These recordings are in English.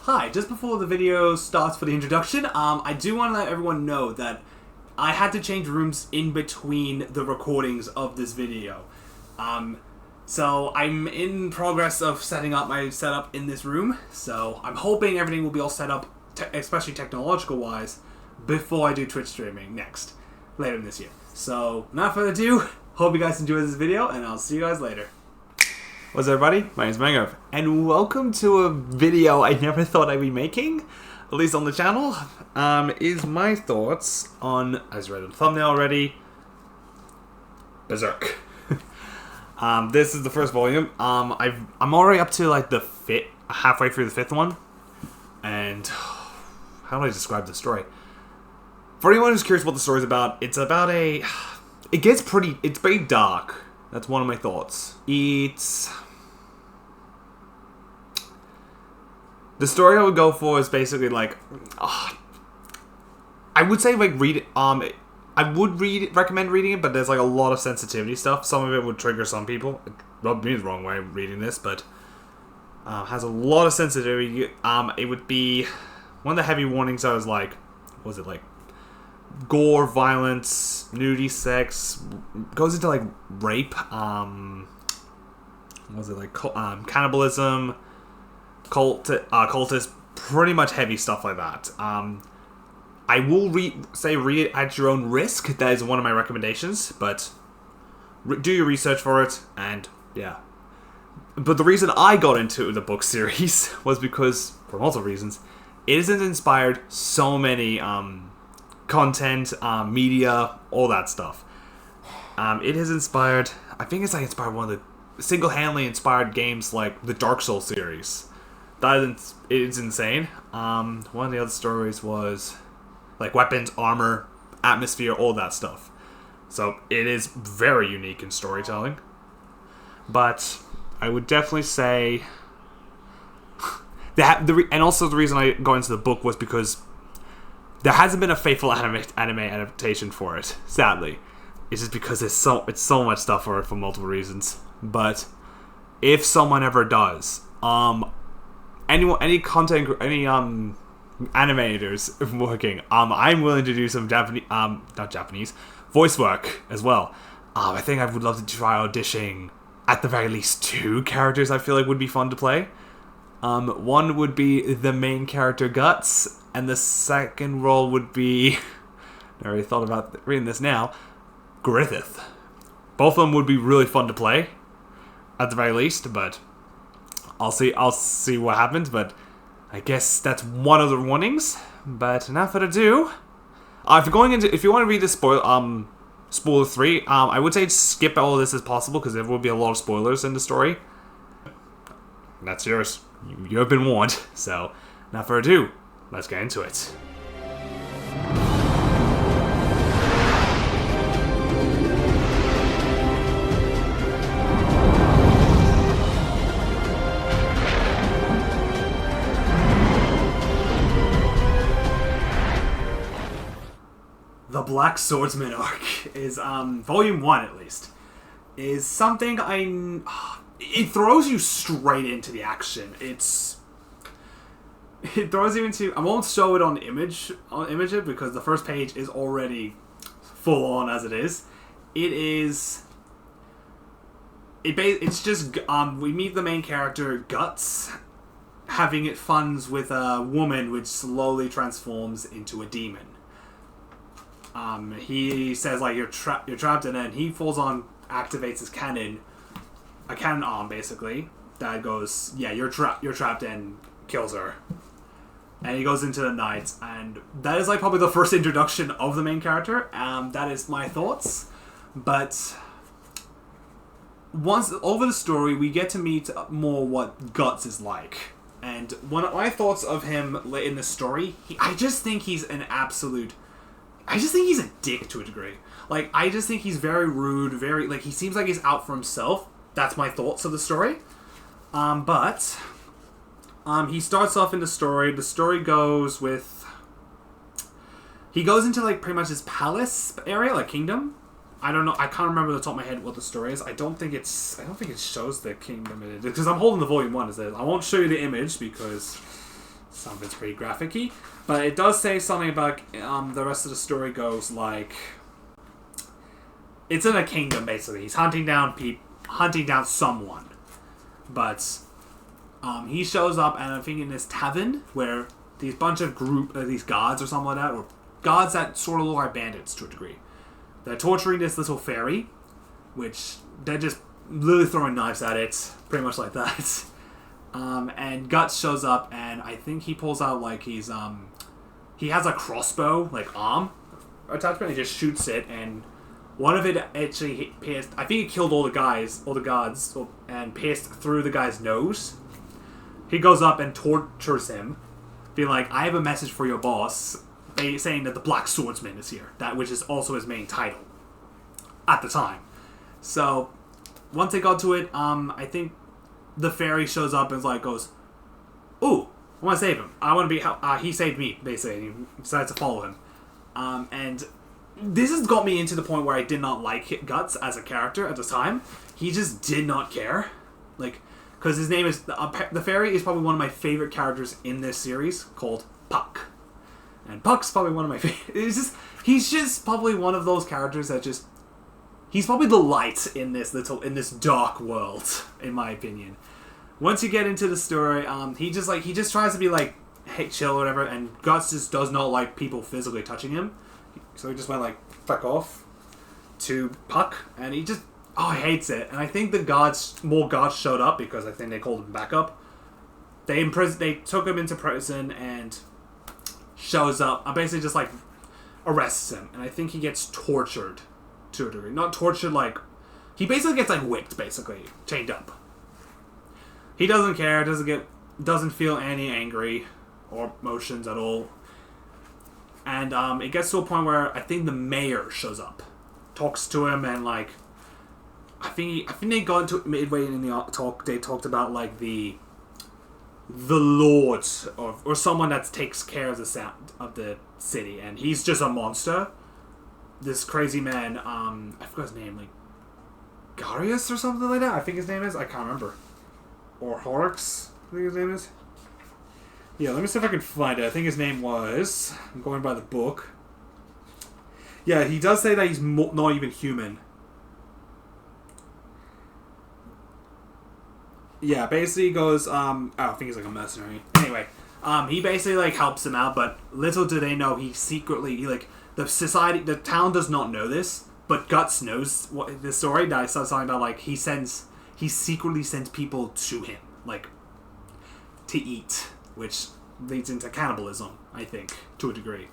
Hi, just before the video starts for the introduction, I do want to let everyone know that I had to change rooms in between the recordings of this video. So I'm in progress of setting up my setup in this room, so I'm hoping everything will be all set up, especially technological-wise, before I do Twitch streaming next, later in this year. So, without further ado, hope you guys enjoy this video, and I'll see you guys later. What's up, everybody? My name's Mango, and welcome to a video I never thought I'd be making, at least on the channel, is my thoughts on, as you read in the thumbnail already, Berserk. This is the first volume. I'm already up to like halfway through the fifth one, and how do I describe the story? For anyone who's curious what the story's about, it's very dark. That's one of my thoughts. The story I would go for is basically like, I would say like read it. I would recommend reading it, but there's like a lot of sensitivity stuff. Some of it would trigger some people. It rubbed me the wrong way reading this, but has a lot of sensitivity. It would be one of the heavy warnings. I was like, was it like gore, violence, nudity, sex? Goes into like rape. Was it like cannibalism? Cultist, pretty much heavy stuff like that. I will read it at your own risk. That is one of my recommendations, but do your research for it, and yeah. But the reason I got into the book series was because, for multiple reasons, it has inspired so many content, media, all that stuff. It has inspired, I think it's like inspired one of the single-handedly inspired games like the Dark Souls series. It's insane. One of the other stories was like weapons, armor, atmosphere, all that stuff. So it is very unique in storytelling. But I would definitely say that and also the reason I got into the book was because there hasn't been a faithful anime adaptation for it. Sadly, it's just because it's so much stuff for it for multiple reasons. But if someone ever does, any animators working, I'm willing to do some Japanese voice work as well. I think I would love to try auditioning at the very least 2 characters I feel like would be fun to play. One would be the main character Guts, and the second role would be, I already thought about reading this now, Griffith. Both of them would be really fun to play, at the very least, but I'll see what happens, but I guess that's one of the warnings. But enough further ado. If you want to read this spoiler free, I would say skip all of this as possible because there will be a lot of spoilers in the story. That's yours. You have been warned. So, enough further ado, let's get into it. The Black Swordsman arc is, volume 1 at least, is something it throws you straight into the action. It throws you into, I won't show it on Image because the first page is already full on as it is. It's just, we meet the main character, Guts, having fun with a woman which slowly transforms into a demon. He says like you're trapped, and then he falls on, activates his cannon, a cannon arm basically that goes, yeah, you're trapped, and kills her. And he goes into the night, and that is like probably the first introduction of the main character. That is my thoughts, but once over the story, we get to meet more what Guts is like. And one of my thoughts of him in the story, I just think he's a dick to a degree. Like, I just think he's very rude, like, he seems like he's out for himself. That's my thoughts of the story. But he starts off in the story goes with, he goes into, like, pretty much his palace area, like, kingdom. I don't know, I can't remember the top of my head what the story is. I don't think it shows the kingdom in it, because I'm holding the volume 1 as it is. I won't show you the image, because Some of it's pretty graphic-y. But it does say something about the rest of the story goes like... It's in a kingdom, basically. He's hunting down someone. But he shows up, and I think in this tavern, where these bunch of these guards or something like that, or guards that sort of look like bandits to a degree. They're torturing this little fairy, which they're just literally throwing knives at it, pretty much like that. And Guts shows up, and I think he pulls out like he has a crossbow, like arm attachment. He just shoots it, and one of it actually pierced. I think it killed all the guards, and pierced through the guy's nose. He goes up and tortures him, being like, "I have a message for your boss," saying that the Black Swordsman is here. That which is also his main title at the time. So once they got to it, I think the fairy shows up and goes, "Ooh, I want to save him. I want to be he saved me," basically. And he decides to follow him. And this has got me into the point where I did not like Guts as a character at the time. He just did not care. Because his name is... the fairy is probably one of my favorite characters in this series, called Puck. And Puck's probably one of my favorite... He's just probably one of those characters that just... He's probably the light in this dark world, in my opinion. Once you get into the story, he just tries to be hey, chill or whatever, and Guts just does not like people physically touching him. So he just went fuck off to Puck, and he just he hates it. And I think more guards showed up because I think they called him back up. They took him into prison and shows up. Basically just arrests him, and I think he gets tortured to a degree. Not tortured he basically gets whipped, basically chained up. He doesn't care. Doesn't feel any angry or emotions at all. And it gets to a point where I think the mayor shows up, talks to him, and I think they got into midway in the talk. They talked about the lord or someone that takes care of the city, and he's just a monster. This crazy man, I forgot his name, Garius or something like that. I think his name is. I can't remember. Or Horrocks, I think his name is. Yeah, let me see if I can find it. I think his name was... I'm going by the book. Yeah, he does say that he's not even human. Yeah, basically he goes... I think he's a mercenary. Anyway, he basically helps him out, but little do they know he secretly... the town does not know this, but Guts knows the story that I started talking about. He secretly sends people to him, to eat. Which leads into cannibalism, I think, to a degree.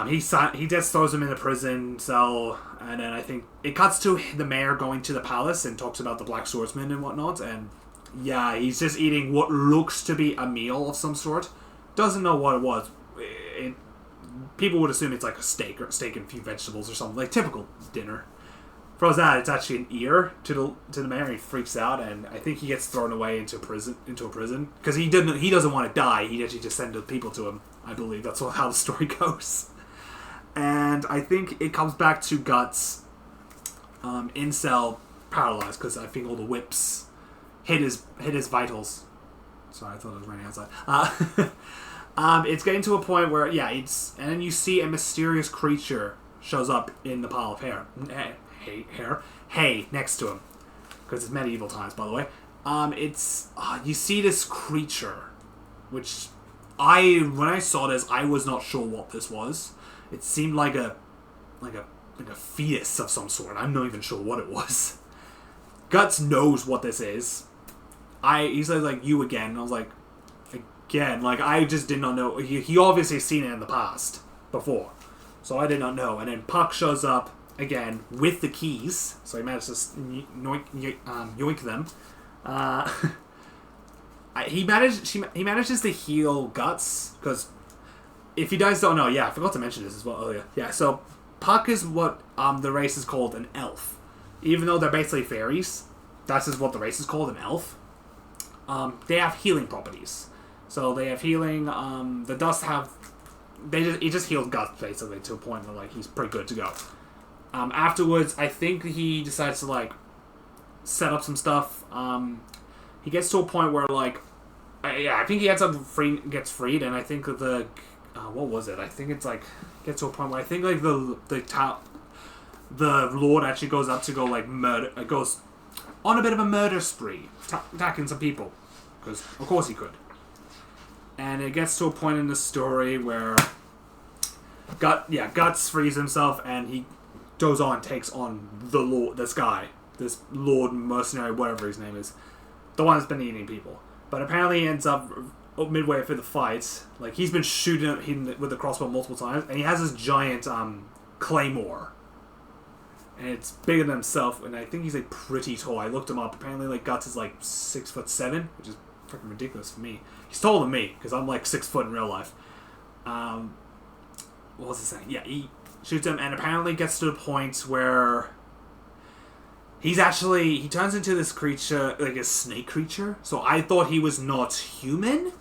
He just throws him in the prison cell, and then I think it cuts to the mayor going to the palace and talks about the Black Swordsman and whatnot, and yeah, he's just eating what looks to be a meal of some sort. Doesn't know what it was. People would assume it's a steak and a few vegetables or something, typical dinner. For that, it's actually an ear to the mayor, and he freaks out, and I think he gets thrown away into a prison because he doesn't want to die. He actually just sends people to him. I believe that's how the story goes. And I think it comes back to Guts in cell, paralyzed, because I think all the whips hit his vitals. Sorry, I thought I was running outside. It's getting to a point where and then you see a mysterious creature shows up in the pile of hay next to him, because it's medieval times, by the way. You see this creature, which when I saw this, I was not sure what this was. It seemed like a fetus of some sort. I'm not even sure what it was. Guts knows what this is. He says you again, and I was again, I just did not know. He obviously seen it in the past before, so I did not know. And then Puck shows up again with the keys, so he manages to yoink them. He manages to heal Guts, because if you guys don't know, I forgot to mention this as well earlier. Yeah, so Puck is what the race is called an elf. Even though they're basically fairies, that's just what the race is called, an elf. They have healing properties. So they have healing. The dust have. He just heals Guts basically to a point where he's pretty good to go. Afterwards, I think he decides to set up some stuff. He gets to a point where Yeah, I think he gets freed, and I think the what was it? I think it's like gets to a point where I think like the Lord actually goes up to go like murder. Goes on a bit of a murder spree, attacking some people, because of course he could. And it gets to a point in the story where Guts frees himself, and he goes on, takes on the Lord, this guy, this Lord Mercenary, whatever his name is, the one that's been eating people. But apparently he ends up midway through the fight, like he's been shooting him with the crossbow multiple times, and he has this giant claymore, and it's bigger than himself, and I think he's like pretty tall. I looked him up. Apparently, like Guts is like 6'7", which is freaking ridiculous for me. He's taller than me because I'm like 6 foot in real life. What was I saying? Yeah, he shoots him, and apparently gets to the point where he turns into this creature, like a snake creature. So I thought he was not human,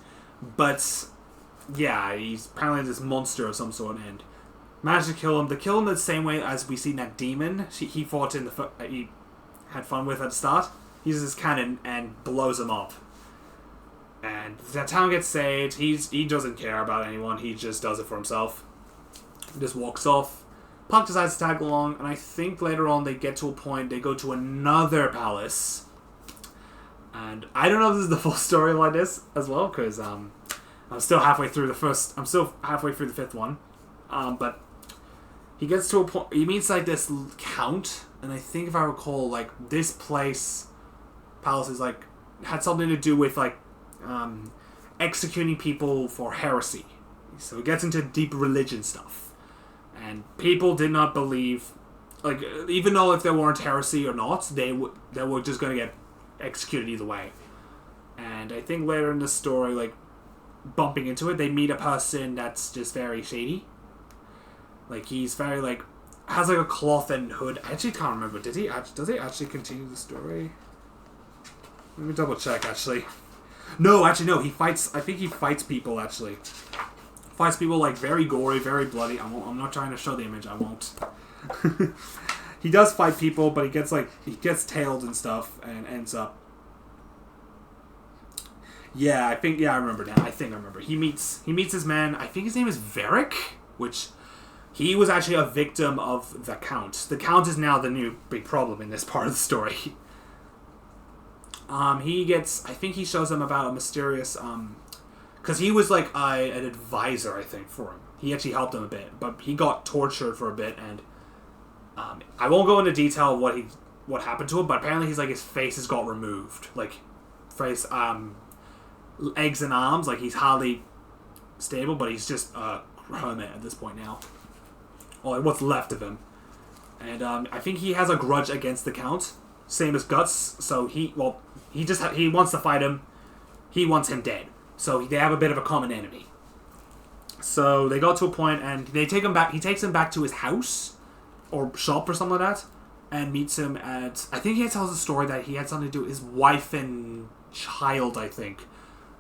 but yeah, he's apparently this monster of some sort, and managed to kill him. To kill him the same way as we seen that demon he fought in he had fun with at the start. He uses his cannon and blows him up. And the town gets saved. He doesn't care about anyone. He just does it for himself. He just walks off. Puck decides to tag along, and I think later on they get to a point, they go to another palace. And I don't know if this is the full story like this as well, because I'm still halfway through the fifth one. But he gets to a point, he meets like this count, and I think if I recall, like this palace is like, had something to do with like, executing people for heresy. So it gets into deep religion stuff. And people did not believe, like, even though if they weren't heresy or not, they were just going to get executed either way. And I think later in the story, like, bumping into it, they meet a person that's just very shady. Like, he's very, like, has, like, a cloth and hood. I actually can't remember. Does he actually continue the story? Let me double check, actually. No, actually, no. I think he fights people, actually. Fights people, like, very gory, very bloody. I'm not trying to show the image. I won't. He does fight people, but he gets tailed and stuff, and ends up... Yeah, I remember now. I remember. He meets his man, I think his name is Varric, which... He was actually a victim of the Count. The Count is now the new big problem in this part of the story. I think he shows him about a mysterious... Because he was like an advisor, I think, for him. He actually helped him a bit, but he got tortured for a bit, and I won't go into detail what happened to him. But apparently, his face has got removed, like face, legs and arms. Like he's hardly stable, but he's just a hermit at this point now, or what's left of him. And I think he has a grudge against the Count, same as Guts. So he wants to fight him. He wants him dead. So they have a bit of a common enemy. So they got to a point, and they take him back. He takes him back to his house or shop or something like that, and meets him at. I think he tells a story that he had something to do with his wife and child. I think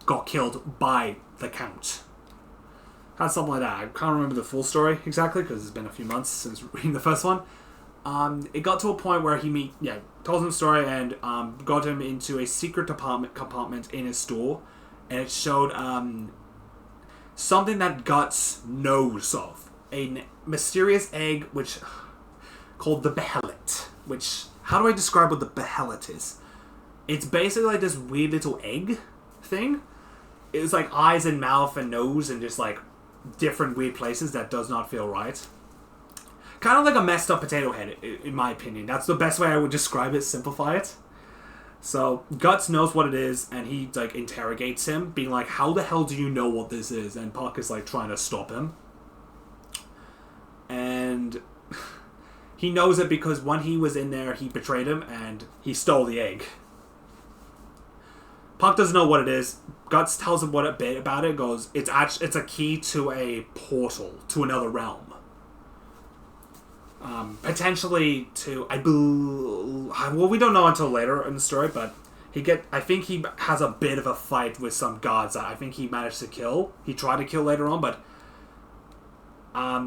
got killed by the Count. Had something like that. I can't remember the full story exactly because it's been a few months since reading the first one. It got to a point where he told him the story and got him into a secret compartment in his store. And it showed something that Guts knows of. A mysterious egg called the behelit. Which, how do I describe what the behelit is? It's basically like this weird little egg thing. It's like eyes and mouth and nose and just like different weird places that does not feel right. Kind of like a messed up potato head, in my opinion. That's the best way I would describe it, simplify it. So, Guts knows what it is, and he, like, interrogates him, being like, how the hell do you know what this is? And Puck is, like, trying to stop him. And he knows it because when he was in there, he betrayed him, and he stole the egg. Puck doesn't know what it is. Guts tells him a bit about it, goes, it's a key to a portal, to another realm. Potentially to, we don't know until later in the story, but I think he has a bit of a fight with some gods that I think he managed to kill. He tried to kill later on, but I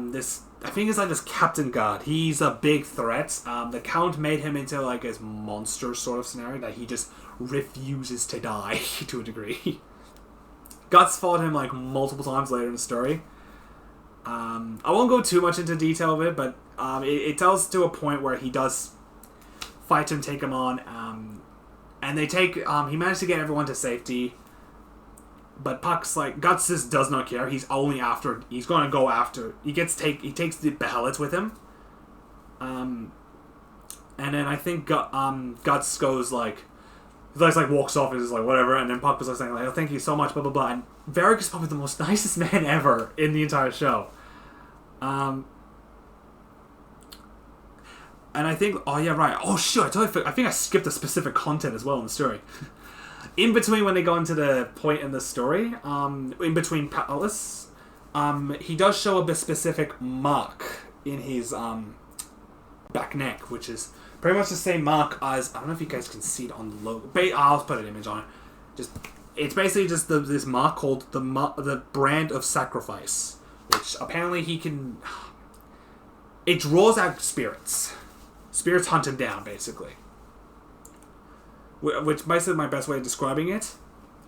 think it's like this captain god. He's a big threat. The Count made him into like this monster sort of scenario that he just refuses to die to a degree. Guts fought him like multiple times later in the story. I won't go too much into detail of it, but it tells to a point where he does fight him, take him on, and they take. He managed to get everyone to safety, but Puck's like Guts just does not care. He's only after. He's going to go after. He takes the Behelots with him. And then I think Guts goes like. He like walks off and is like whatever, and then Puck was like saying like, "Oh, thank you so much," blah blah blah. And Varric is probably the most nicest man ever in the entire show. And I think, oh yeah, right. Oh shit, I think I skipped a specific content as well in the story. In between when they go into the point in the story, in between Palace, he does show a specific mark in his back neck, which is pretty much the same mark as, I don't know if you guys can see it on the logo. I'll put an image on it. It's basically just this mark called the Brand of Sacrifice, which apparently he can. It draws out spirits. Spirits hunt him down, basically. Which basically my best way of describing it.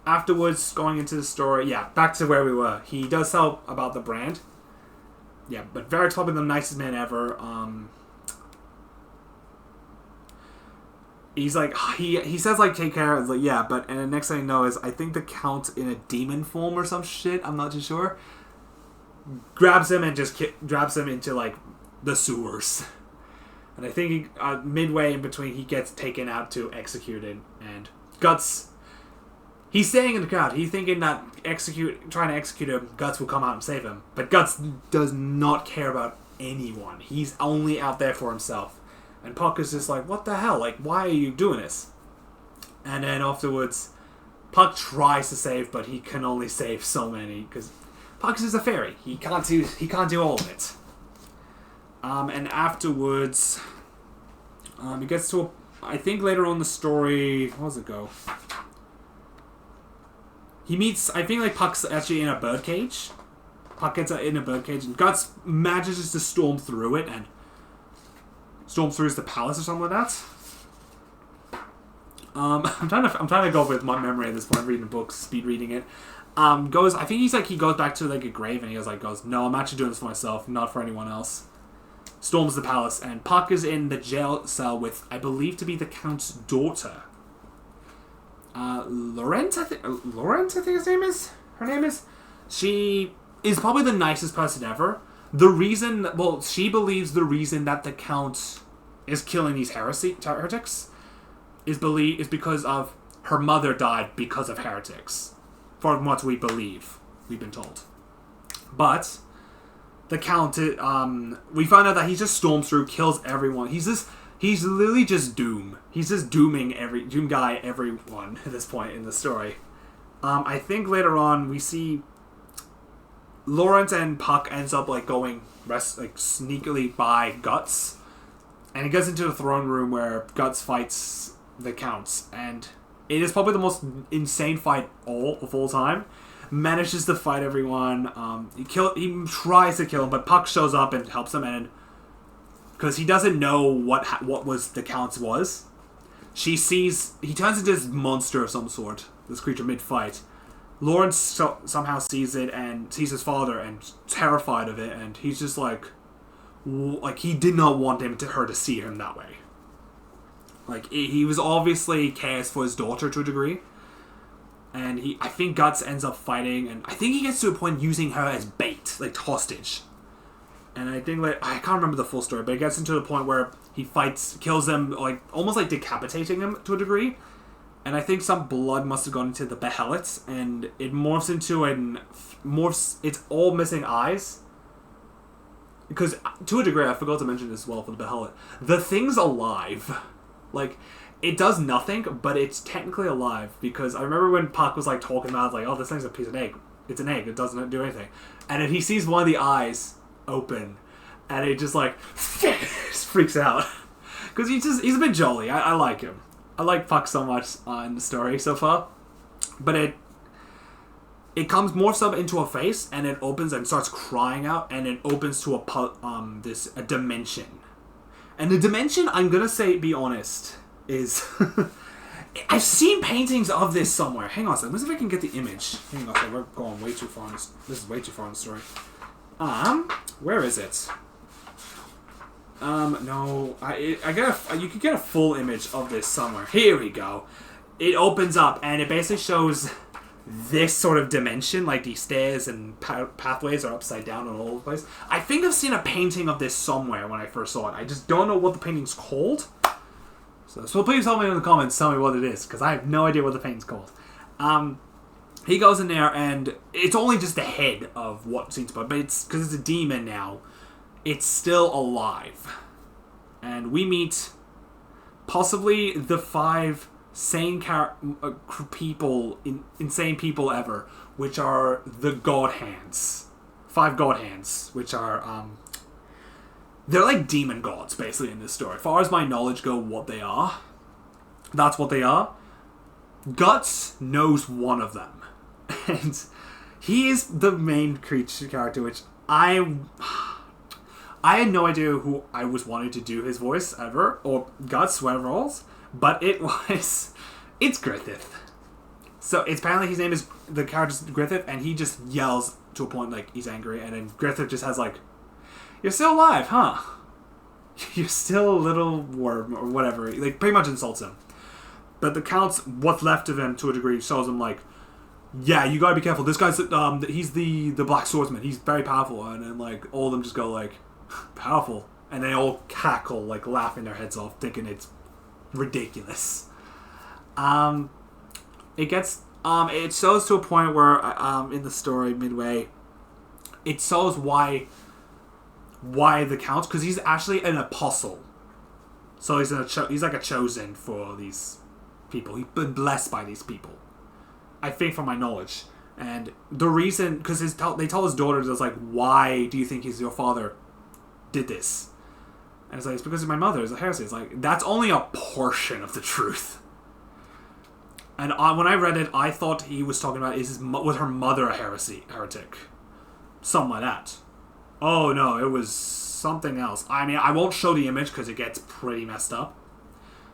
Afterwards, going into the story, yeah, back to where we were. He does tell about the brand. Yeah, but Varric's probably the nicest man ever. He's like, he says like, take care. It's like, yeah, but and the next thing I know is I think the Count in a demon form or some shit. I'm not too sure. Grabs him and just drops him into like the sewers. And I think midway in between, he gets taken out to executed. And Guts, he's staying in the crowd. He's thinking that trying to execute him, Guts will come out and save him. But Guts does not care about anyone. He's only out there for himself. And Puck is just like, what the hell? Like, why are you doing this? And then afterwards, Puck tries to save, but he can only save so many because Puck is a fairy. He can't do all of it. And afterwards, it gets to I think later on in the story, how does it go? He meets, I think like Puck's actually in a birdcage. Puck gets in a birdcage, and Guts manages to storm through it and storm through the palace or something like that. I'm trying to go with my memory at this point. I'm reading the book, speed reading it. I think he goes back to like a grave and he goes, no, I'm actually doing this for myself, not for anyone else. Storms the palace, and Puck is in the jail cell with, I believe to be the Count's daughter. Laurent, I think his name is? Her name is? She is probably the nicest person ever. She believes the reason that the Count is killing these heretics is because of her mother died because of heretics. From what we believe. We've been told. But the Count, we find out that he just storms through, kills everyone. He's literally just Doom. He's just dooming everyone at this point in the story. I think later on we see Laurent and Puck ends up going sneakily by Guts, and he goes into the throne room where Guts fights the Counts, and it is probably the most insane fight of all time. Manages to fight everyone. He tries to kill him, but Puck shows up and helps him, and because he doesn't know what was the Count's was, he turns into this monster of some sort, this creature mid-fight. Lawrence somehow sees it and sees his father and terrified of it, and he's just like he did not want her to see him that way. He was obviously cares for his daughter to a degree, and I think Guts ends up fighting, and I think he gets to a point using her as bait, hostage. And I think I can't remember the full story, but it gets into the point where he kills them, almost decapitating him to a degree. And I think some blood must have gone into the Behelots, and it morphs into it's all missing eyes. Because, to a degree, I forgot to mention this as well for the Behelot. The thing's alive. It does nothing, but it's technically alive. Because I remember when Puck was, talking about, oh, this thing's a piece of egg. It's an egg. It doesn't do anything. And then he sees one of the eyes open, and it just, freaks out. Because he's a bit jolly. I like him. I like Puck so much in the story so far. But it morphs up into a face, and it opens and starts crying out, and it opens to a dimension. And the dimension, I'm gonna be honest, is I've seen paintings of this somewhere. Hang on a second. Let's see if I can get the image. Hang on a second. We're going way too far in this. This is way too far in the story. Where is it? No. You could get a full image of this somewhere. Here we go. It opens up, and it basically shows this sort of dimension, like these stairs and pathways are upside down all over the place. I think I've seen a painting of this somewhere when I first saw it. I just don't know what the painting's called. So please tell me in the comments, tell me what it is, because I have no idea what the painting's called. He goes in there, and it's only just the head of what seems to be, but it's because it's a demon now. It's still alive, and we meet possibly the 5 insane people ever, which are the God Hands. 5 God Hands, which are they're like demon gods basically in this story. As far as my knowledge go, what they are, that's what they are. Guts knows one of them, and he is the main character, which I had no idea who I was wanting to do his voice ever, or Guts, whatever else, but it's Griffith. So it's apparently his name is, the character's Griffith, and he just yells to a point like he's angry, and then Griffith just has like, "You're still alive, huh? You're still a little worm," or whatever. Like, pretty much insults him. But the Count's, what's left of him to a degree, shows him like, yeah, you gotta be careful. This guy's, he's the Black Swordsman. He's very powerful. And then, like, all of them just go, like, powerful. And they all cackle, like, laughing their heads off, thinking it's ridiculous. It shows to a point where, in the story, midway, it shows why the Count, because he's actually an apostle. So he's like a chosen for these people. He's been blessed by these people, I think, from my knowledge. And the reason, because they tell his daughters, it's like, why do you think your father did this? And it's like, it's because of my mother. It's a heresy. It's like, that's only a portion of the truth. And when I read it, I thought he was talking about, was her mother a heretic? Something like that. Oh no, it was something else. I mean, I won't show the image because it gets pretty messed up.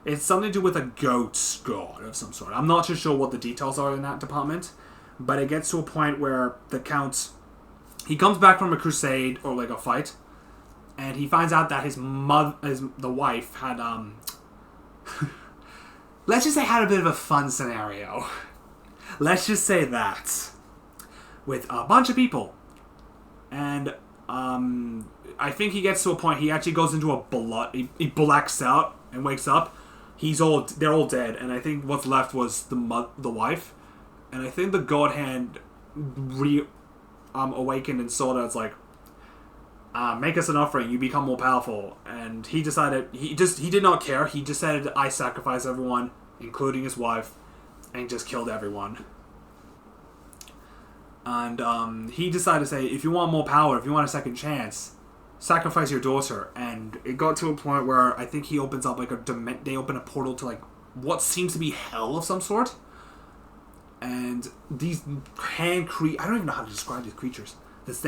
It's something to do with a goat god of some sort. I'm not too sure what the details are in that department, but it gets to a point where the Count, he comes back from a crusade or like a fight, and he finds out that the wife had let's just say had a bit of a fun scenario. Let's just say that with a bunch of people, and I think he gets to a point. He actually goes into he blacks out and wakes up. They're all dead, and I think what's left was the wife, and I think the God Hand awakened and saw that it's like, make us an offering, you become more powerful. And he decided he did not care. He decided, I sacrifice everyone, including his wife, and just killed everyone. And he decided to say, if you want more power, if you want a second chance, sacrifice your daughter. And it got to a point where I think he opens up like they open a portal to like what seems to be hell of some sort. And these I don't even know how to describe these creatures. This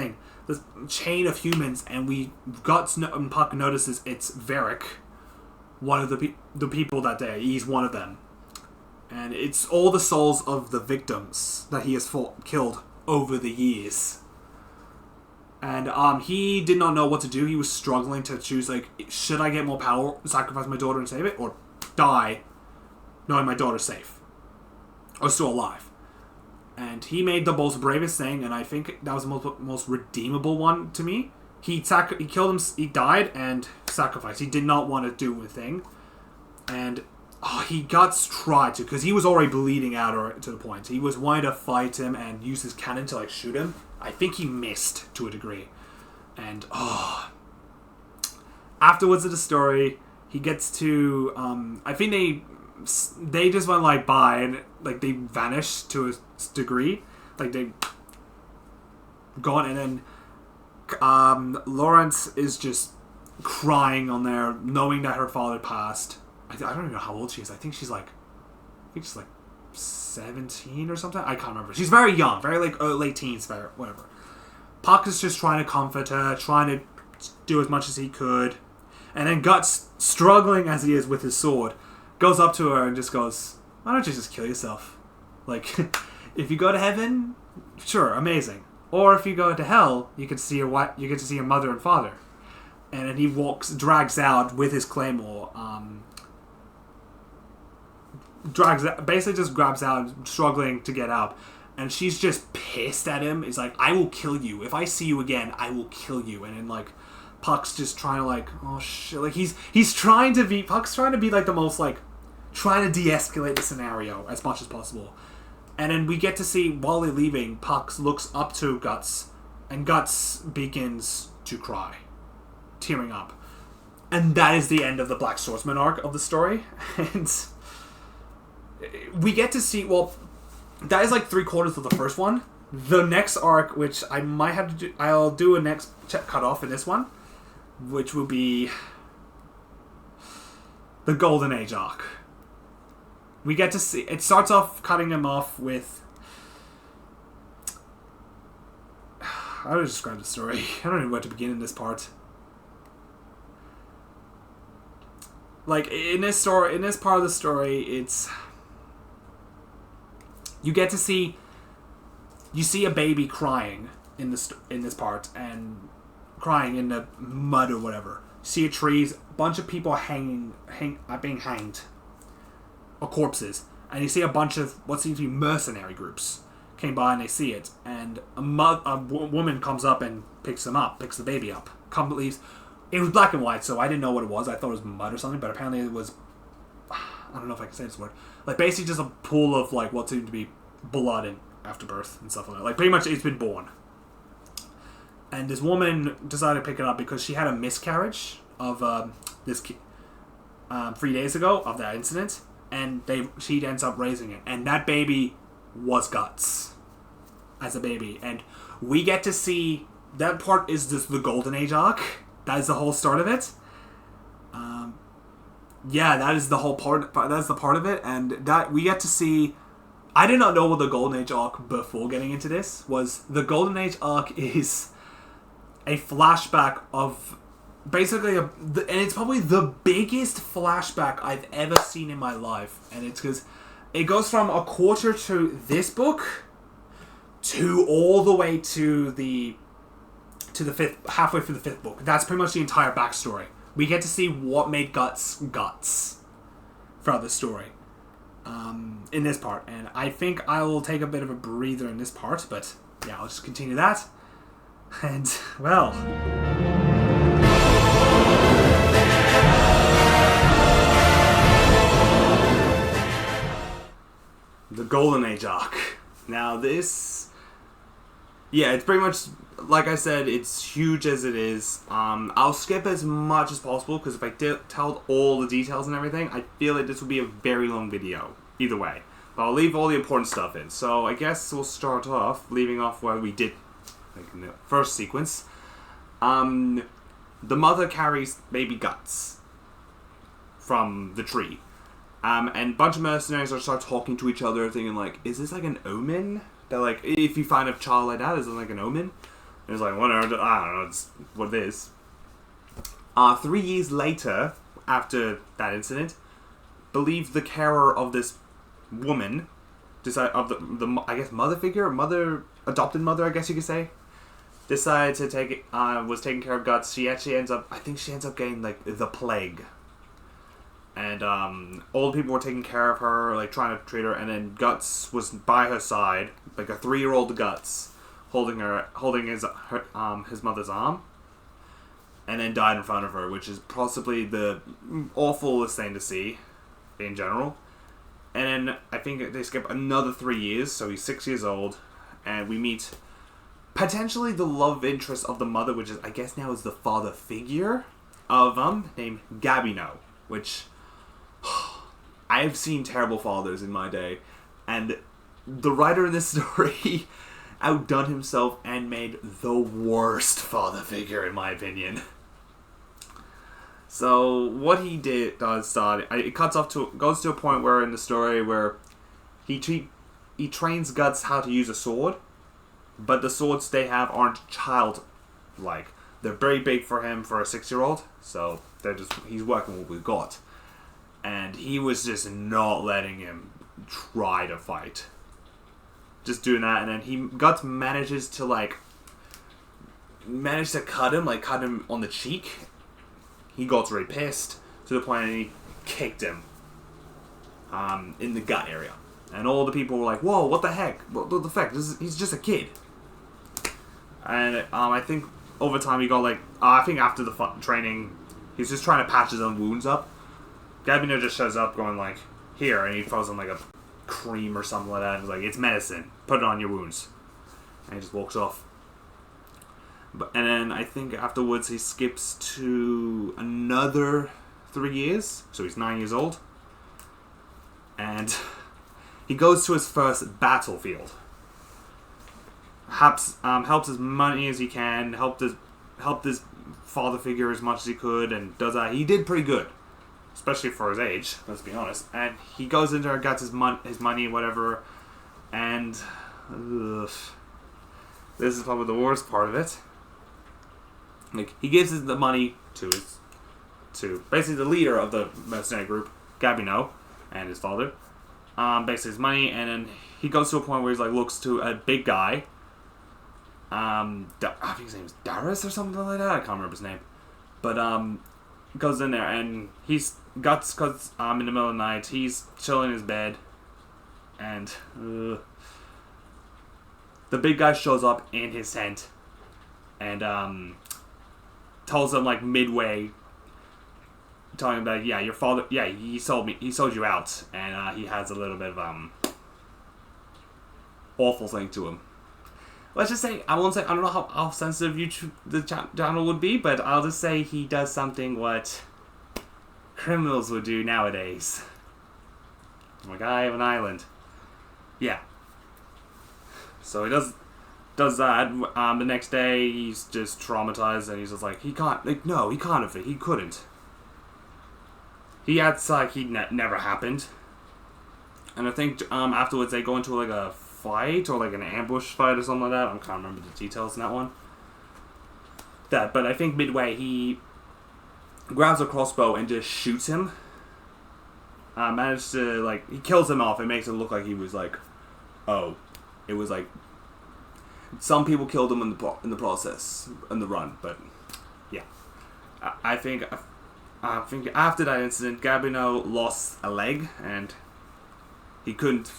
chain of humans, and Guts and Puck notices it's Varric, one of the people that day. He's one of them, and it's all the souls of the victims that he has killed over the years. And he did not know what to do. He was struggling to choose, like, should I get more power, sacrifice my daughter and save it, or die knowing my daughter's safe or still alive? And he made the most bravest thing, and I think that was the most redeemable one to me. He killed him, he died and sacrificed. He did not want to do a thing. And he tried to, because he was already bleeding out to the point. He was wanting to fight him and use his cannon to like shoot him. I think he missed to a degree. And afterwards of the story, he gets to I think they just went like by, and like they vanish to a degree, like they gone. And then Lawrence is just crying on there, knowing that her father passed. I don't even know how old she is. I think she's like 17 or something. I can't remember. She's very young, very like late teens, whatever. Puck is just trying to comfort her, trying to do as much as he could, and then Guts, struggling as he is with his sword, goes up to her and just goes, why don't you just kill yourself? Like, if you go to heaven, sure, amazing. Or if you go to hell, you get to see your mother and father. And then he drags out with his claymore, basically just grabs out, struggling to get up. And she's just pissed at him. He's like, I will kill you. If I see you again, I will kill you. And then, like, Puck's just trying to, like, oh shit. Like, Puck's trying to be, like, the most, like, trying to de-escalate the scenario as much as possible. And then we get to see, while they're leaving, Puck looks up to Guts, and Guts begins to cry, tearing up. And that is the end of the Black Swordsman arc of the story. And we get to see, well, that is like 3/4 of the first one. The next arc, which I might have to do, I'll do a next cut off in this one, which will be the Golden Age arc. We get to see, it starts off cutting him off with, how do I describe the story? I don't know where to begin in this part. Like, in this part of the story, it's, you get to see, you see a baby crying in this part, and crying in the mud or whatever. You see a tree, a bunch of people being hanged, or corpses, and you see a bunch of what seems to be mercenary groups came by, and they see it, and a woman comes up and picks the baby up. It was black and white, so I didn't know what it was. I thought it was mud or something, but apparently it was, I don't know if I can say this word, like basically just a pool of like what seemed to be blood and after birth and stuff like that. Like pretty much it's been born. And this woman decided to pick it up because she had a miscarriage of 3 days ago of that incident, and she ends up raising it, and that baby was Guts as a baby, and we get to see that part is just the Golden Age arc. That is the whole start of it. Yeah, that is the whole part. That's the part of it, and that we get to see. I did not know what the Golden Age arc before getting into this was. The Golden Age arc is a flashback of basically and it's probably the biggest flashback I've ever seen in my life, and it's because it goes from a quarter to this book to all the way to the halfway through the fifth book. That's pretty much the entire backstory. We get to see what made Guts throughout the story in this part, and I think I will take a bit of a breather in this part, but yeah, I'll just continue that. And well, the Golden Age arc. Now this, yeah, it's pretty much, like I said, it's huge as it is. I'll skip as much as possible because if I tell all the details and everything, I feel like this will be a very long video, either way. But I'll leave all the important stuff in. So I guess we'll start off, leaving off where we did, like in the first sequence. The mother carries baby Guts from the tree. And a bunch of mercenaries start talking to each other, thinking like, is this like an omen? That like, if you find a child like that, is it like an omen? And it's like, whatever, I don't know, it's what it is. 3 years later, after that incident, believe the carer of this woman, of the I guess mother figure, adopted mother, I guess you could say, decided to take it, was taking care of Guts. She actually ends up getting like the plague. And all the people were taking care of her, like trying to treat her, and then Guts was by her side, like a 3-year-old Guts, holding his mother's arm, and then died in front of her, which is possibly the awfulest thing to see in general. And then I think they skip another 3 years, so he's 6 years old, and we meet potentially the love interest of the mother, which is I guess now is the father figure of named Gabino, which I've seen terrible fathers in my day, and the writer in this story outdone himself and made the worst father figure in my opinion. So what he it goes to a point where in the story where he trains Guts how to use a sword, but the swords they have aren't childlike. They're very big for him for a 6-year-old, so he's working with what we've got. And he was just not letting him try to fight. Just doing that, and then Guts manages to cut him on the cheek. He got really pissed to the point that he kicked him in the gut area. And all the people were like, whoa, what the heck? What the fuck? He's just a kid. And I think over time he got I think after the training, he's just trying to patch his own wounds up. Gabino just shows up going here, and he throws him a cream or something like that. And he's like, it's medicine. Put it on your wounds. And he just walks off. And then I think afterwards he skips to another 3 years. So he's 9 years old. And he goes to his first battlefield. Helps as many as he can. Helped his father figure as much as he could. And does that. He did pretty good. Especially for his age, let's be honest. And he goes in there and gets his money, whatever. And this is probably the worst part of it. He gives the money to basically the leader of the mercenary group, Gabino, and his father. Basically his money, and then he goes to a point where he's looks to a big guy. I think his name is Darius or something like that. I can't remember his name, but goes in there and he's Guts because in the middle of the night he's chilling in his bed, and the big guy shows up in his tent and tells him midway, telling him that your father, he sold you out, and he has a little bit of awful thing to him. Let's just say, I don't know how sensitive the channel would be, but I'll just say he does something what criminals would do nowadays. I have an island. Yeah. So he does that. The next day, he's just traumatized, and he's just he can't, no, he can't have it. He couldn't. He acts like he never happened. And I think afterwards they go into a fight or an ambush fight or something like that. I can't remember the details in that one. But I think midway he grabs a crossbow and just shoots him. Manages to he kills him off and makes it look like he was it was some people killed him in the process in the run. But yeah, I think after that incident, Gabino lost a leg and he couldn't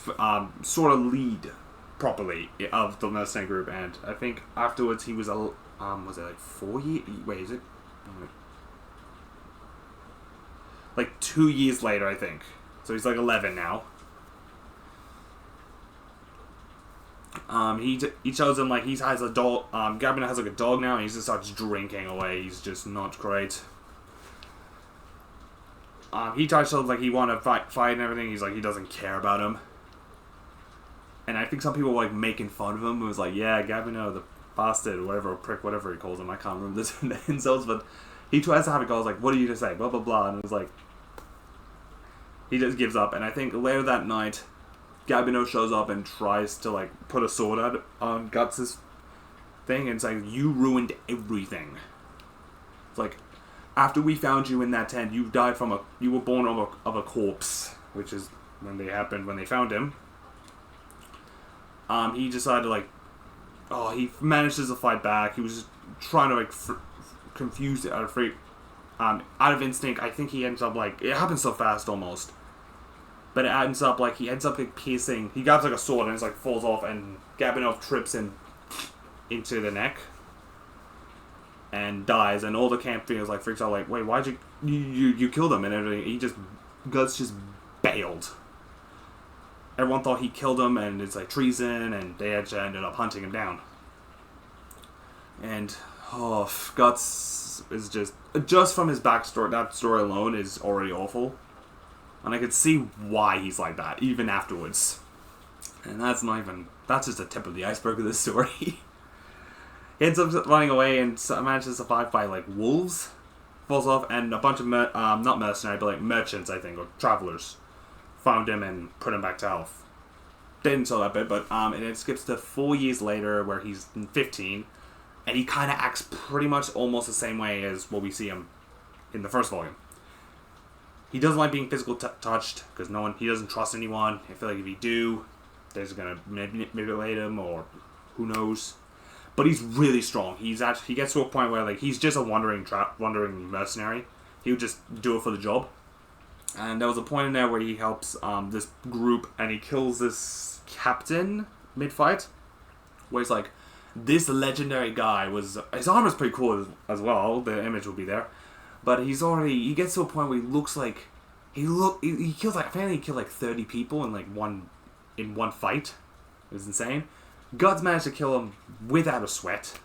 sort of lead properly of the mercenary group, and I think afterwards he was was it 4 years? Wait, is it 2 years later? I think so. He's 11 now. He shows him he has a dog. Gabino has a dog now, and he just starts drinking away. He's just not great. He tries to he want to fight and everything. He's he doesn't care about him. And I think some people were making fun of him. It was yeah, Gabino, the bastard, whatever, prick, whatever he calls him. I can't remember the insults, but he tries to have it go. What are you to say? Blah, blah, blah. And it was he just gives up. And I think later that night, Gabino shows up and tries to put a sword out on Guts' thing. And it's you ruined everything. It's after we found you in that tent, you died you were born of a corpse, which is when they found him. He decided he manages to fight back. He was just trying to confuse it out of instinct. I think he ends up it happens so fast almost, but it ends up he ends up piercing. He grabs a sword and it falls off, and Gabino trips him into the neck and dies, and all the camp feels freaks out wait, why'd you killed him and everything. Guts just bailed. Everyone thought he killed him and it's treason, and they actually ended up hunting him down. And Guts is just from his backstory, that story alone is already awful, and I could see why he's like that even afterwards. And that's just the tip of the iceberg of this story. He ends up running away and manages to survive by wolves, falls off, and a bunch of not mercenary but merchants, I think, or travelers, found him and put him back to health. Didn't tell that bit, but and it skips to 4 years later where he's 15, and he kind of acts pretty much almost the same way as what we see him in the first volume. He doesn't like being physical touched because he doesn't trust anyone. I feel like if he do, they're just gonna manipulate him or who knows. But he's really strong. He gets to a point where like he's just a wandering mercenary. He would just do it for the job. And there was a point in there where he helps this group and he kills this captain mid-fight. Where he's like, this legendary guy was... His armor's pretty cool as well. The image will be there. But he gets to a point where he looks like... He kills like... Apparently he killed like 30 people in like one fight. It was insane. Guts managed to kill him without a sweat.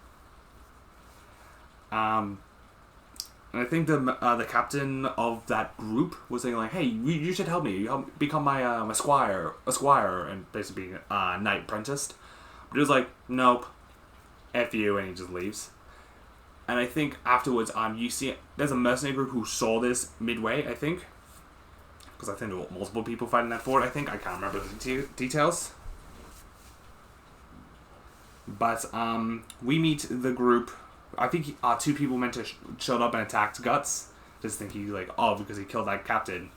And I think the captain of that group was saying like, hey, you should help me. Become my squire, and basically be a knight apprenticed. But he was like, nope, F you, and he just leaves. And I think afterwards, you see, there's a mercenary group who saw this midway, I think. Because I think there were multiple people fighting that fort, I think. I can't remember the details. But we meet the group. I think 2 people meant to showed up and attacked Guts. Just think he's like, oh, because he killed that captain,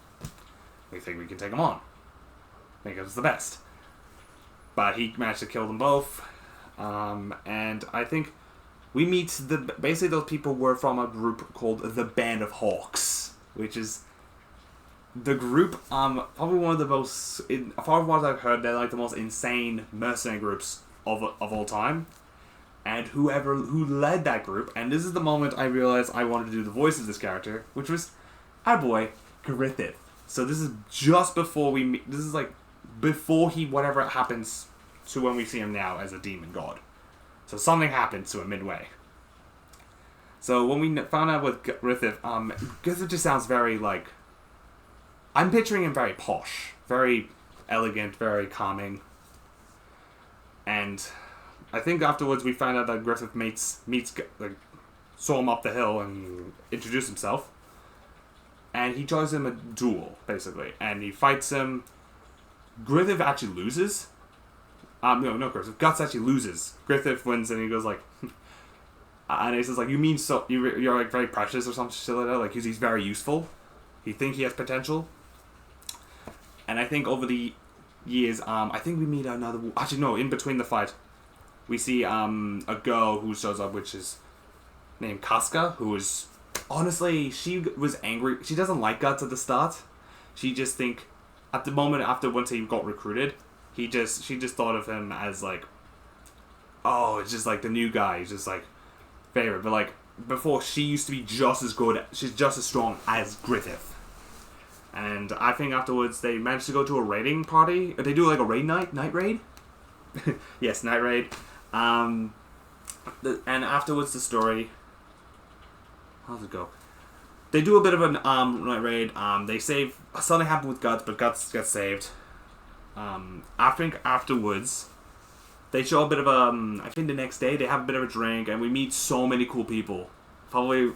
we think we can take him on. Think it was the best. But he managed to kill them both. And I think we meet basically those people were from a group called the Band of Hawks, which is the group, probably one of the most, as far as what I've heard, they're like the most insane mercenary groups of all time. And who led that group, and this is the moment I realized I wanted to do the voice of this character, which was our boy, Griffith. So this is just before we meet, this is like, before whatever happens to when we see him now as a demon god. So something happens to him midway. So when we found out with Griffith, Griffith just sounds very like, I'm picturing him very posh, very elegant, very calming. And I think afterwards we found out that Griffith saw him up the hill and introduced himself. And he joins him a duel, basically. And he fights him. Griffith actually loses. No, Griffith. Guts actually loses. Griffith wins and he goes like... and he says like, you mean so... You're like very precious or something like that? Like, he's very useful. You think he has potential. And I think over the years, I think we meet another... Actually, no, in between the fight, we see a girl who shows up, which is named Casca, who is... Honestly, she was angry. She doesn't like Guts at the start. She just think... At the moment, once he got recruited, she just thought of him as like... Oh, it's just like the new guy. He's just like... favorite. But like, before, she used to be just as good... She's just as strong as Griffith. And I think afterwards they managed to go to a raiding party. They do like a raid night raid? Yes, night raid. And afterwards the story... How does it go? They do a bit of a night raid. They save... Something happened with Guts, but Guts gets saved. I think afterwards they show a bit of a... I think the next day they have a bit of a drink and we meet so many cool people. Probably...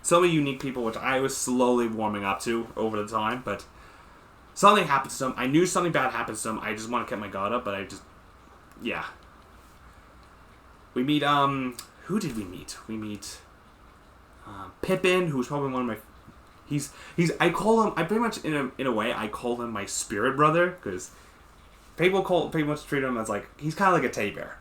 so many unique people, which I was slowly warming up to over the time, but something happens to them. I knew something bad happens to them. I just want to keep my guard up, but I just... Yeah. We meet, who did we meet? We meet, Pippin, who's probably one of my... I call him, I pretty much, in a way, I call him my spirit brother, because people pretty much treat him as like, he's kind of like a teddy bear.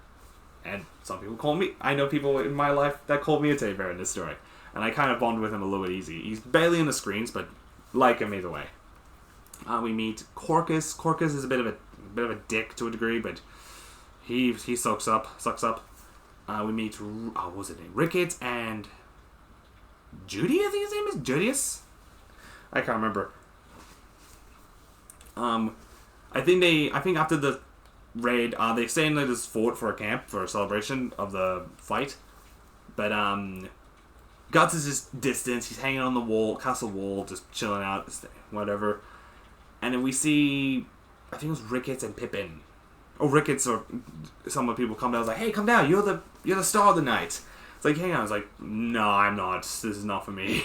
And some people call me, I know people in my life that call me a teddy bear in this story. And I kind of bond with him a little bit easy. He's barely in the screens, but like him either way. We meet Corcus. Corcus is a bit of a dick to a degree, but he sucks up. We meet what was his name? Ricketts and Judy. I think his name is Judius. I can't remember. I think after the raid, they stay in this fort for a camp for a celebration of the fight, but Guts is just distant. He's hanging on the castle wall, just chilling out, whatever. And then we see, I think it was Ricketts and Pippin. Oh, Ricketts or some of the people come down. I was like, hey, come down. You're the star of the night. It's like, hang on. I was like, no, I'm not. This is not for me.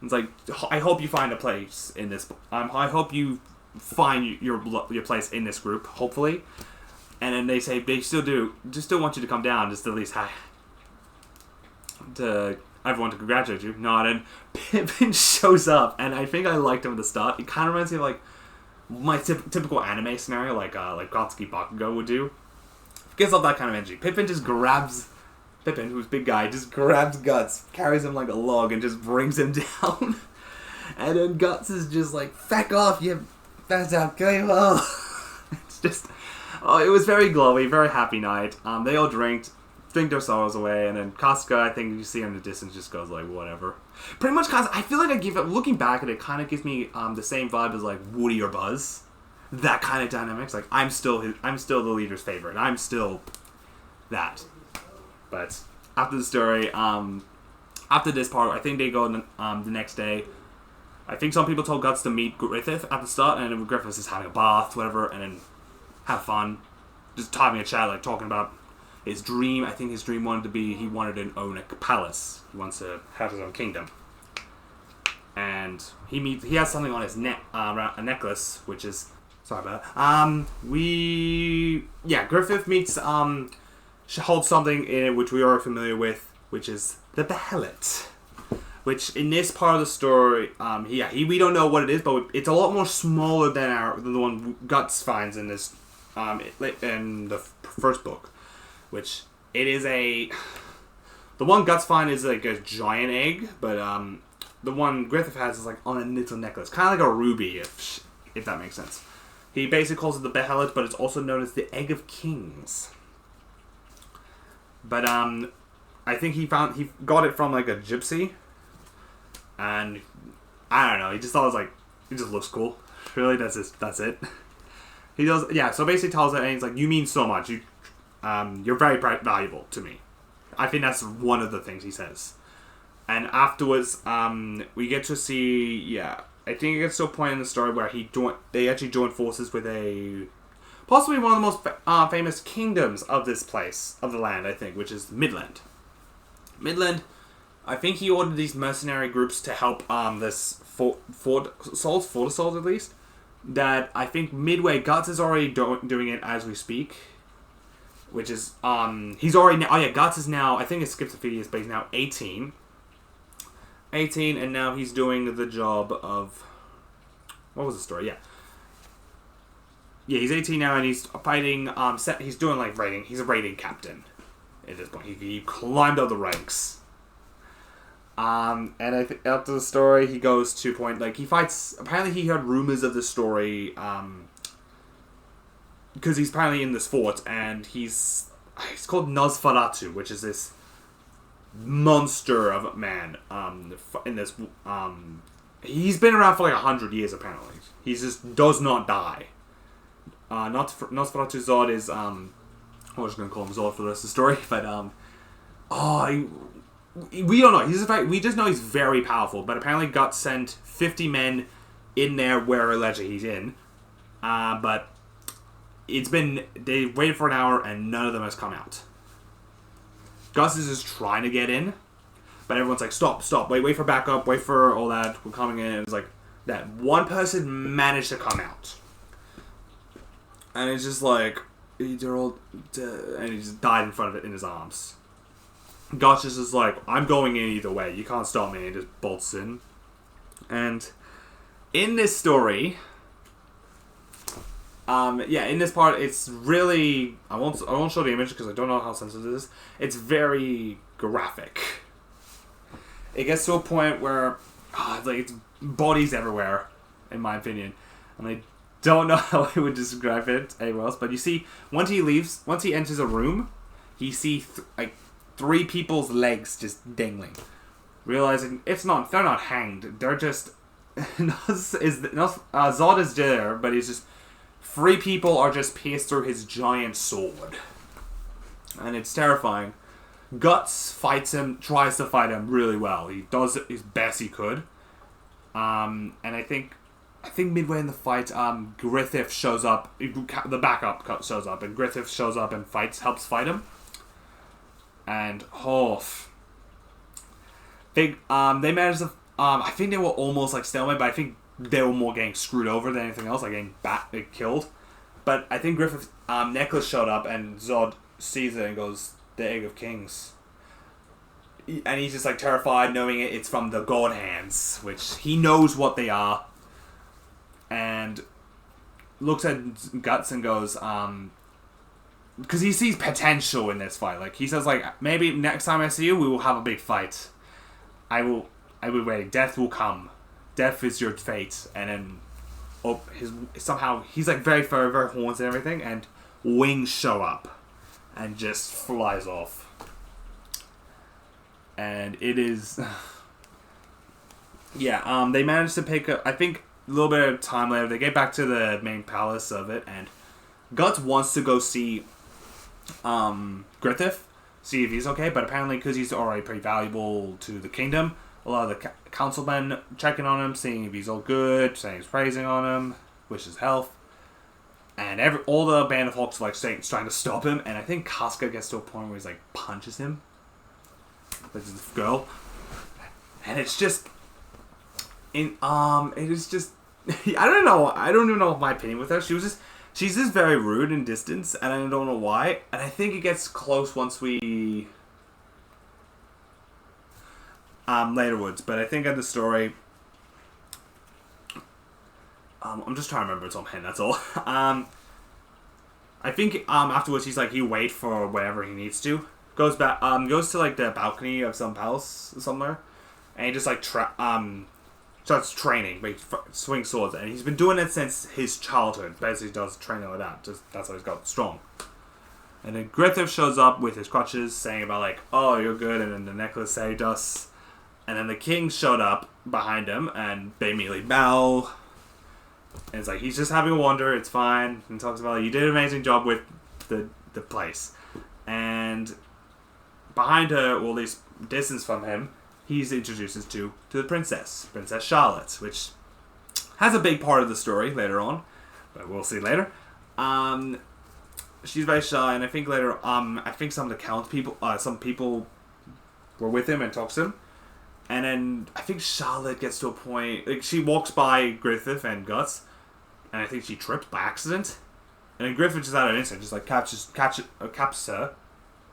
It's like, I hope you find a place in this. I hope you find your place in this group. Hopefully. And then they say they still do. Just still want you to come down. Just at least hi. To everyone to congratulate you. No, and then Pippin shows up, and I think I liked him at the start. It kind of reminds me of like my typical anime scenario, like Gatsuki Bakugo would do. Gives off that kind of energy. Pippin, who's big guy, just grabs Guts, carries him like a log, and just brings him down. And then Guts is just like, "Feck off, you that's okay, well." It's just, it was very glowy, very happy night. They all drink their sorrows away, and then Casca, I think you see her in the distance, just goes like, whatever. Pretty much, Casca, I feel like looking back at it, kind of gives me the same vibe as like Woody or Buzz. That kind of dynamics. Like, I'm still the leader's favorite. I'm still that. But after the story, after this part, I think they go the next day. I think some people told Guts to meet Griffith at the start, and then Griffith is having a bath, whatever, and then have fun. Just having a chat, like talking about his dream. I think his dream he wanted to own a palace. He wants to have his own kingdom. And he has something on his neck, a necklace, which is, sorry about that. Griffith meets, holds something in it which we are familiar with, which is the behelit. Which in this part of the story, we don't know what it is, but it's a lot more smaller than the one Guts finds in this, in the first book. Which it is the one Guts finds is like a giant egg, but the one Griffith has is like on a little necklace, kind of like a ruby, if that makes sense. He basically calls it the behelit, but it's also known as the Egg of Kings. But I think he got it from like a gypsy. And I don't know, he just thought it just looks cool. Really, that's it. He does, so basically tells her, and he's like, you mean so much. You're very valuable to me. I think that's one of the things he says. And afterwards, we get to see, I think it gets to a point in the story where they actually join forces with possibly one of the most famous kingdoms of this place, of the land, I think, which is Midland. Midland, I think he ordered these mercenary groups to help this Fort Assault at least. That I think midway, Guts is already doing it as we speak. Which is, he's already, Guts is now, I think it skips a few years, but he's now 18. 18, and now he's doing the job of, what was the story? Yeah, he's 18 now, and he's fighting, he's doing like raiding, he's a raiding captain at this point. He climbed up the ranks. And I think after the story, he goes to point, like, he fights, apparently he heard rumors of the story, because he's apparently in this fort, and he's called Nosferatu, which is this monster of a man, in this, he's been around for like 100 years, apparently. He just does not die. Nosferatu Zod is, I'm just gonna call him Zod for the rest of the story, but, we don't know. We just know he's very powerful, but apparently Guts sent 50 men in there where allegedly he's in. But they waited for an hour and none of them has come out. Gus is just trying to get in, but everyone's like, stop, wait for backup, wait for all that, we're coming in. It's like, that one person managed to come out. And it's just like, they're all dead, and he just died in front of it in his arms. Gus is just like, I'm going in either way, you can't stop me, and just bolts in. And in this story, in this part, it's really, I won't show the image because I don't know how sensitive it is. It's very graphic. It gets to a point where it's bodies everywhere, in my opinion, and I don't know how I would describe it anywhere else. But you see, once he enters a room, he sees three people's legs just dangling, realizing they're not hanged. They're just Zod is there, but he's just. 3 people are just pierced through his giant sword. And it's terrifying. Guts tries to fight him really well. He does his best he could. And I think midway in the fight, Griffith shows up. The backup shows up, and Griffith shows up and helps fight him. And, they managed to, I think they were almost like stalemate, but I think they were more getting screwed over than anything else, like getting killed. But I think Griffith's necklace showed up, and Zod sees it and goes, the Egg of Kings. and he's just like terrified, knowing it's from the god hands, which he knows what they are, and looks at Guts and goes, because he sees potential in this fight. Like he says, like maybe next time I see you, we will have a big fight. I will wait. Death will come. Death is your fate, and then somehow he's like very horns and everything, and wings show up, and just flies off. And it is, yeah. They managed to pick up, I think, a little bit of time later. They get back to the main palace of it, and Guts wants to go see Griffith, see if he's okay. But apparently, because he's already pretty valuable to the kingdom, a lot of the councilmen checking on him, seeing if he's all good, saying he's praising on him, wish his health. And all the band of Hawks are like trying to stop him. And I think Casca gets to a point where he's like punches him. Like this girl, and it's just it is just I don't even know my opinion with her. She's just very rude and distant, and I don't know why. And I think it gets close once we laterwards, but I think in the story, I'm just trying to remember it's on pen. That's all. I think afterwards he's like he wait for whatever he needs to. Goes back, goes to like the balcony of some palace somewhere, and he just like starts training, swing swords, and he's been doing it since his childhood. Basically, does training like that. Just that's how he's got strong. And then Griffith shows up with his crutches, saying about like, "Oh, you're good," and then the necklace saved us. And then the king showed up behind him, and they immediately bow. And it's like he's just having a wander. It's fine. And talks about like, you did an amazing job with the place, and behind her, or at least distance from him, he's introduced to the Princess Charlotte, which has a big part of the story later on, but we'll see later. She's very shy, and I think later, I think some of the some people were with him and talks to him, and then I think Charlotte gets to a point, like she walks by Griffith and Guts, and I think she trips by accident, and then Griffith just out of an instant, just like catches her.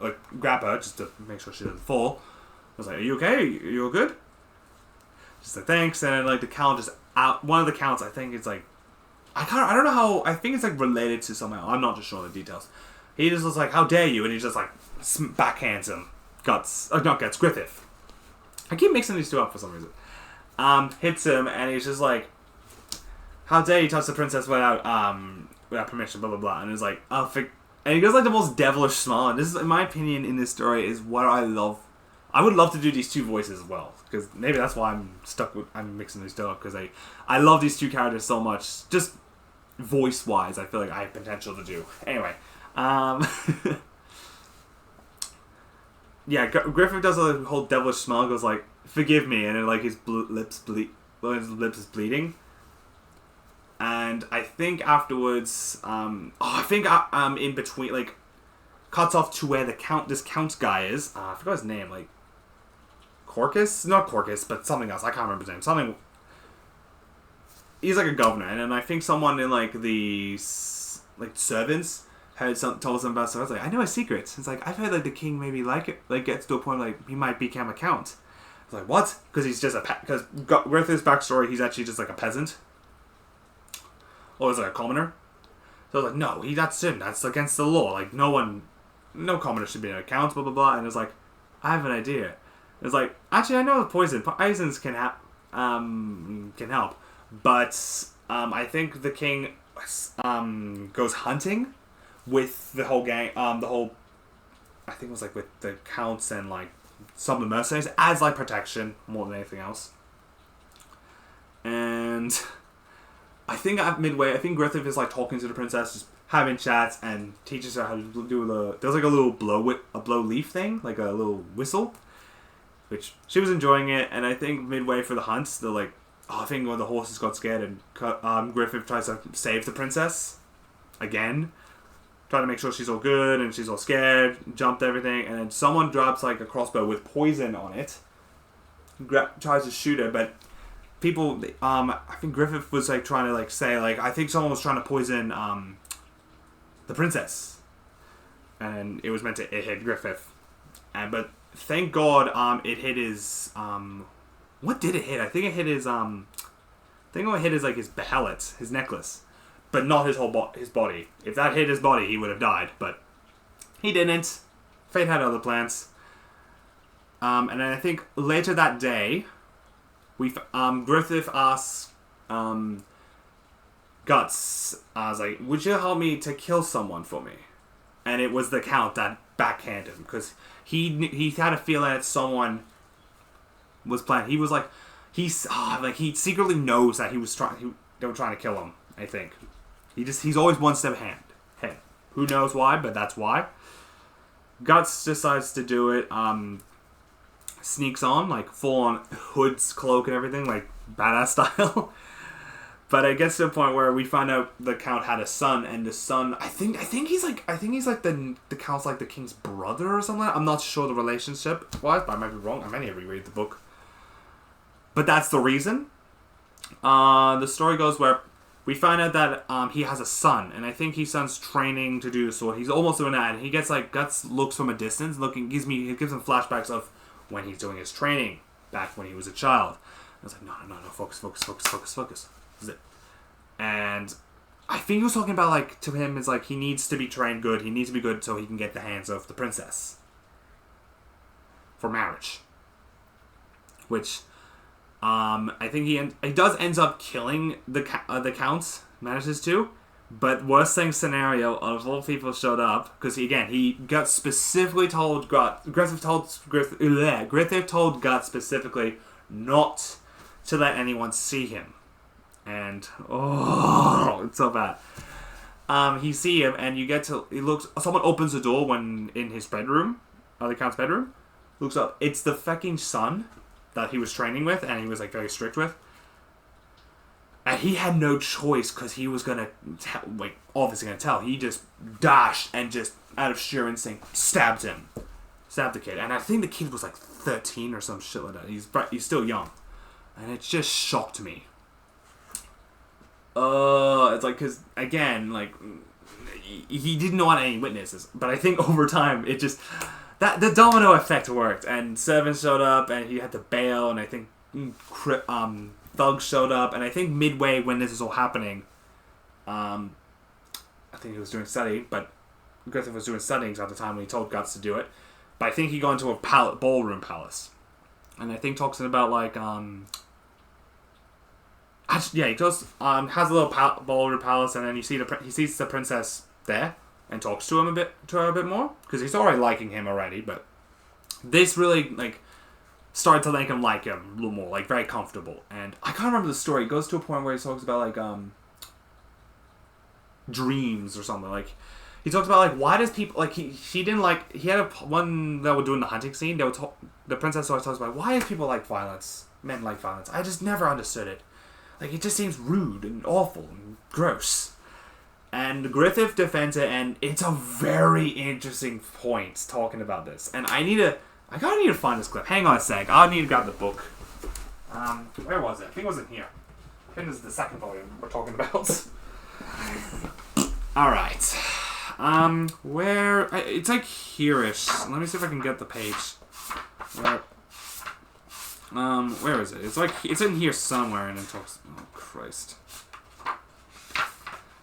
Like, grab her just to make sure she doesn't fall. I was like, are you okay? You all good? Just like, thanks. And then, like, the count just out. One of the counts, I think it's like, I don't know how, I think it's like related to somehow. I'm not just sure the details. He just was like, how dare you? And he just like, backhands him. Griffith. I keep mixing these two up for some reason. Hits him, and he's just like, how dare you touch the princess without permission, blah, blah, blah. And he's like, and he goes like the most devilish smile. And this is, in my opinion, in this story, is what I love. I would love to do these two voices as well, because maybe that's why I'm mixing these two up, because I love these two characters so much. Just voice wise, I feel like I have potential to do. Anyway, yeah, Griffith does a whole devilish smile, goes like, "Forgive me," and then like his lips is bleeding. And I think afterwards, in between, like, cuts off to where this count guy is. I forgot his name, like, Corcus? Not Corcus, but something else. I can't remember his name. He's like a governor, and then I think someone in, like, the, like, servants told them about stuff. I was like, I know a secret. It's like, I've heard, like, the king maybe gets to a point, like, he might become a count. I was like, what? Because he's just because with his backstory, he's actually just, like, a peasant. Or is it a commoner? So I was like, no, that's sin. That's against the law. Like, no commoner should be an account, blah, blah, blah. And it's like, I have an idea. It's like, actually, I know poisons can help. But I think the king goes hunting with the whole gang. I think it was like with the counts and like some of the mercenaries as like protection more than anything else. And I think at midway, Griffith is like talking to the princess, just having chats, and teaches her how to do there's like a little blow leaf thing, like a little whistle, which she was enjoying it. And I think midway for the hunt, they're like, I think when the horses got scared, and Griffith tries to save the princess again, trying to make sure she's all good and she's all scared, jumped everything, and then someone drops like a crossbow with poison on it, tries to shoot her, but people, I think Griffith was like trying to like say like, I think someone was trying to poison the princess, and it was meant to hit Griffith, but thank God, it hit his, what did it hit? I think it hit his, I think it hit his, like, his behelit, his necklace, but not his whole his body. If that hit his body, he would have died, but he didn't. Fate had other plans. And then I think later that day, Griffith asks, Guts, I was like, would you help me to kill someone for me? And it was the Count that backhanded him, because he had a feeling that someone was planning. He was like, he secretly knows that they were trying to kill him, I think. He's always one step ahead. Who knows why, but that's why. Guts decides to do it, sneaks on, like, full on hood's cloak and everything, like, badass style. But it gets to a point where we find out the Count had a son, and the son, I think he's like the Count's like the king's brother or something. I'm not sure the relationship was, but I might be wrong. I might need to reread the book. But that's the reason. The story goes where we find out that he has a son, and I think his son's training to do the sword. He's almost doing that, and he gets like Guts looks from a distance, gives him flashbacks of when he's doing his training back when he was a child. I was like, no, focus. This is it. And I think he was talking about, like, to him, is like, he needs to be trained good. He needs to be good so he can get the hands of the princess for marriage. Which, I think he does ends up killing the Count, manages to. But worst thing scenario, of all people showed up, because he got specifically told Griffith told Guts specifically not to let anyone see him. And it's so bad. You see him, and someone opens the door when in his bedroom, the Count's bedroom, looks up. It's the fucking son that he was training with, and he was like very strict with. And he had no choice, because he was gonna obviously gonna tell. He just dashed and just out of sheer instinct stabbed the kid. And I think the kid was like 13 or some shit like that. He's still young, and it just shocked me. It's like, because again, like, he didn't want any witnesses, but I think over time it just that the domino effect worked, and servants showed up, and he had to bail, and I think thugs showed up, and I think midway when this is all happening, I think he was doing study, but Griffith was doing studying at the time when he told Guts to do it, but I think he got into a ballroom palace, and I think talks about like he goes has a little ballroom palace, and then he sees the princess there and talks to her a bit more, because he's already liking him already, but this really like started to make him like him a little more, like very comfortable. And I can't remember the story. It goes to a point where he talks about like dreams or something. Like he talks about like, why does people like he didn't like, he had one that were doing the hunting scene. The princess always talks about, why do people like violence? Men like violence. I just never understood it. Like, it just seems rude and awful and gross. And Griffith defends it, and it's a very interesting point talking about this. And I gotta need to find this clip. Hang on a sec. I need to grab the book. Where was it? I think it was in here. I think this is the second volume we're talking about. Alright. It's like here-ish. Let me see if I can get the page. Where is it? It's in here somewhere, and it talks. Oh Christ!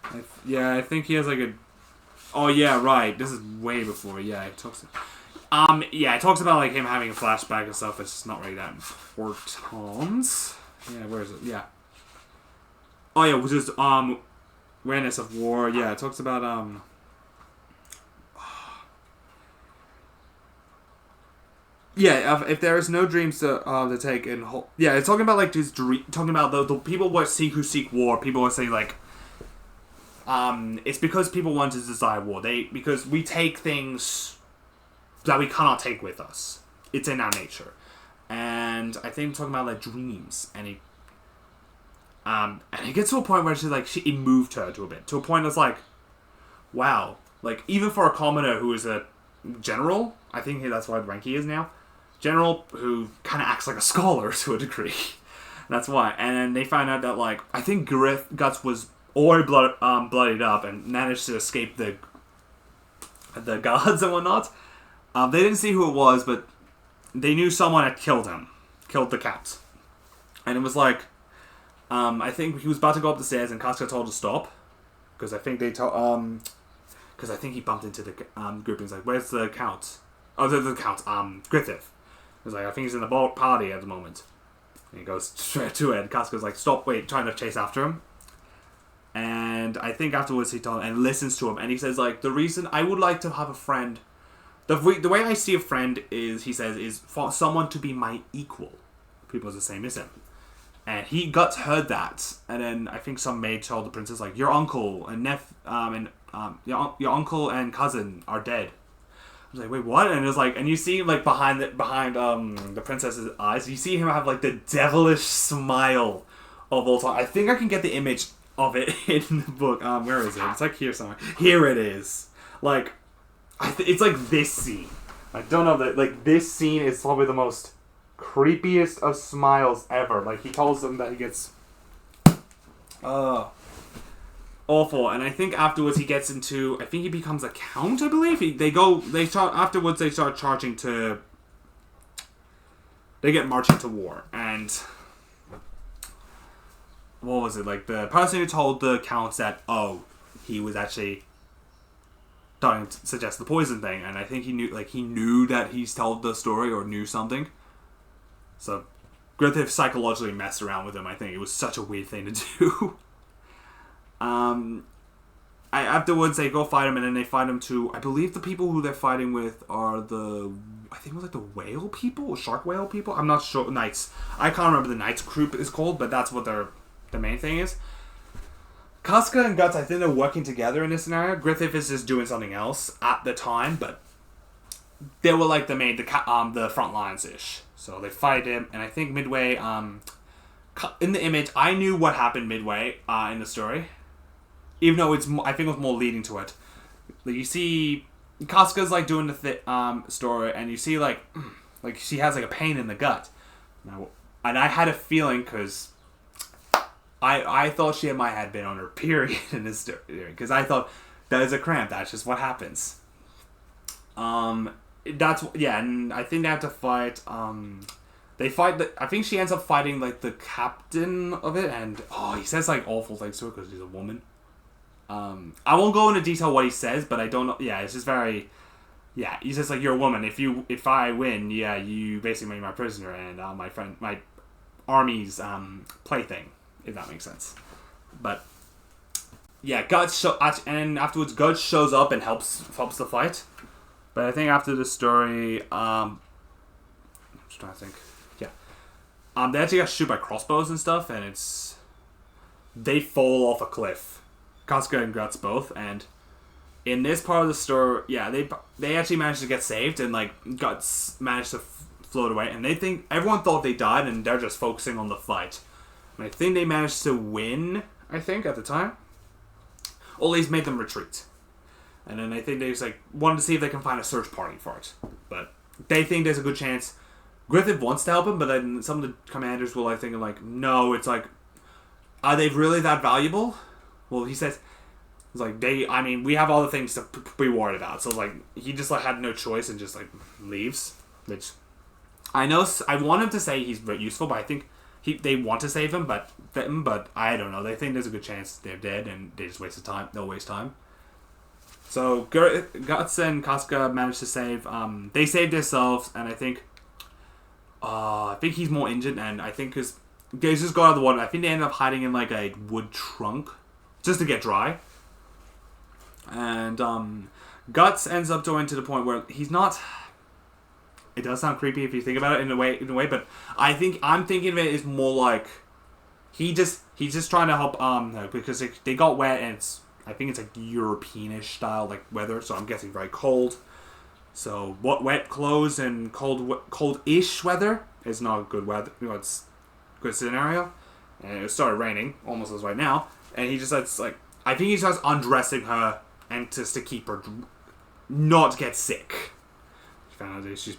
I think he has like a. Oh yeah, right. This is way before. Yeah, it talks. It talks about like him having a flashback and stuff. It's not really that important. Yeah, where is it? Yeah. Oh yeah, which is awareness of war. Yeah, it talks about Yeah, if there is no dreams to take in whole, yeah, it's talking about like just talking about the people who seek war. People are saying like, it's because people want to desire war. Because we take things that we cannot take with us. It's in our nature, and I think talking about like dreams, and it gets to a point where it moved her to a point that's like, wow, like even for a commoner who is a general, I think that's what rank he is now. General who kind of acts like a scholar to a degree. That's why. And then they find out that, like, I think Guts was already bloodied up and managed to escape the guards and whatnot. They didn't see who it was, but they knew someone had killed the cat. And it was like, I think he was about to go up the stairs and Casca told him to stop. Because I think they told, because I think he bumped into the group and he's like, where's the count? Oh, the count, Griffith. He's like, I think he's in the party at the moment. And he goes straight to it. And Casca's like, stop, wait, trying to chase after him. And I think afterwards he told him and listens to him. And he says, like, the reason I would like to have a friend, the way I see a friend is, he says, is for someone to be my equal. People are the same as him. And Guts heard that. And then I think some maid told the princess, like, your uncle and your uncle and cousin are dead. I was like, wait, what? And it was like, and you see like behind the princess's eyes, you see him have like the devilish smile of all time. I think I can get the image of it in the book. Where is it? It's like here somewhere. Here it is. Like, it's like this scene. I don't know that, like, this scene is probably the most creepiest of smiles ever. Like, he tells them that he gets awful, and I think afterwards he gets into, I think he becomes a count, I believe. Afterwards they start charging to, they get marching to war, and what was it, like, the person who told the counts that, he was actually starting to suggest the poison thing, and I think he knew that he's told the story, or knew something, so Griffith psychologically messed around with him. I think it was such a weird thing to do. Afterwards they go fight him, and then they fight him to, I believe the people who they're fighting with are I think it was like the whale people, or shark whale people, I'm not sure, knights, I can't remember the knights group is called, but that's what the main thing is. Casca and Guts, I think they're working together in this scenario. Griffith is just doing something else at the time, but they were like the front lines ish. So they fight him, and I think midway, in the image, I knew what happened midway in the story, even though I think it was more leading to it. Like, you see, Casca's like doing the story, and you see like she has like a pain in the gut. Now, and I had a feeling because I thought she might have been on her period in this story, because I thought that is a cramp. That's just what happens. And I think they have to fight. They fight. I think she ends up fighting like the captain of it, and he says like awful things to her because she's a woman. I won't go into detail what he says, but I don't know. Yeah, it's just very. Yeah, he says like, you're a woman. If I win, you basically make my prisoner and my army's plaything. If that makes sense. But yeah, and afterwards Guts shows up and helps the fight. But I think after the story, I'm just trying to think. Yeah, they actually got shot by crossbows and stuff, and they fall off a cliff. Casca and Guts both, and in this part of the story, yeah, they actually managed to get saved, and like Guts managed to float away, and everyone thought they died, and they're just focusing on the fight. And I think they managed to win, I think, at the time. Or at least made them retreat. And then I think they just like wanted to see if they can find a search party for it. But they think there's a good chance. Griffith wants to help him, but then some of the commanders will like thinking like, no, it's like, are they really that valuable? Well, he says, it's like we have all the things to be worried about. So like he just like had no choice and just like leaves. Which I know I want him to say he's very useful, but I think they want to save him, but I don't know. They think there's a good chance they're dead, and they just waste time. They'll waste time. So Guts and Casca managed to save. They saved themselves, and I think he's more injured, and I think because they just got out of the water. I think they ended up hiding in like a wood trunk just to get dry. And Guts ends up going to the point where he's not. It does sound creepy if you think about it in a way, but I'm thinking of it as more like he's just trying to help because they got wet, and I think it's like European-ish style like weather, so I'm guessing very cold. So what wet clothes and cold-ish weather is not good weather. It's a good scenario. And it started raining almost as right now, and he just starts like I think he starts undressing her and just to keep her not get sick. Found out that she's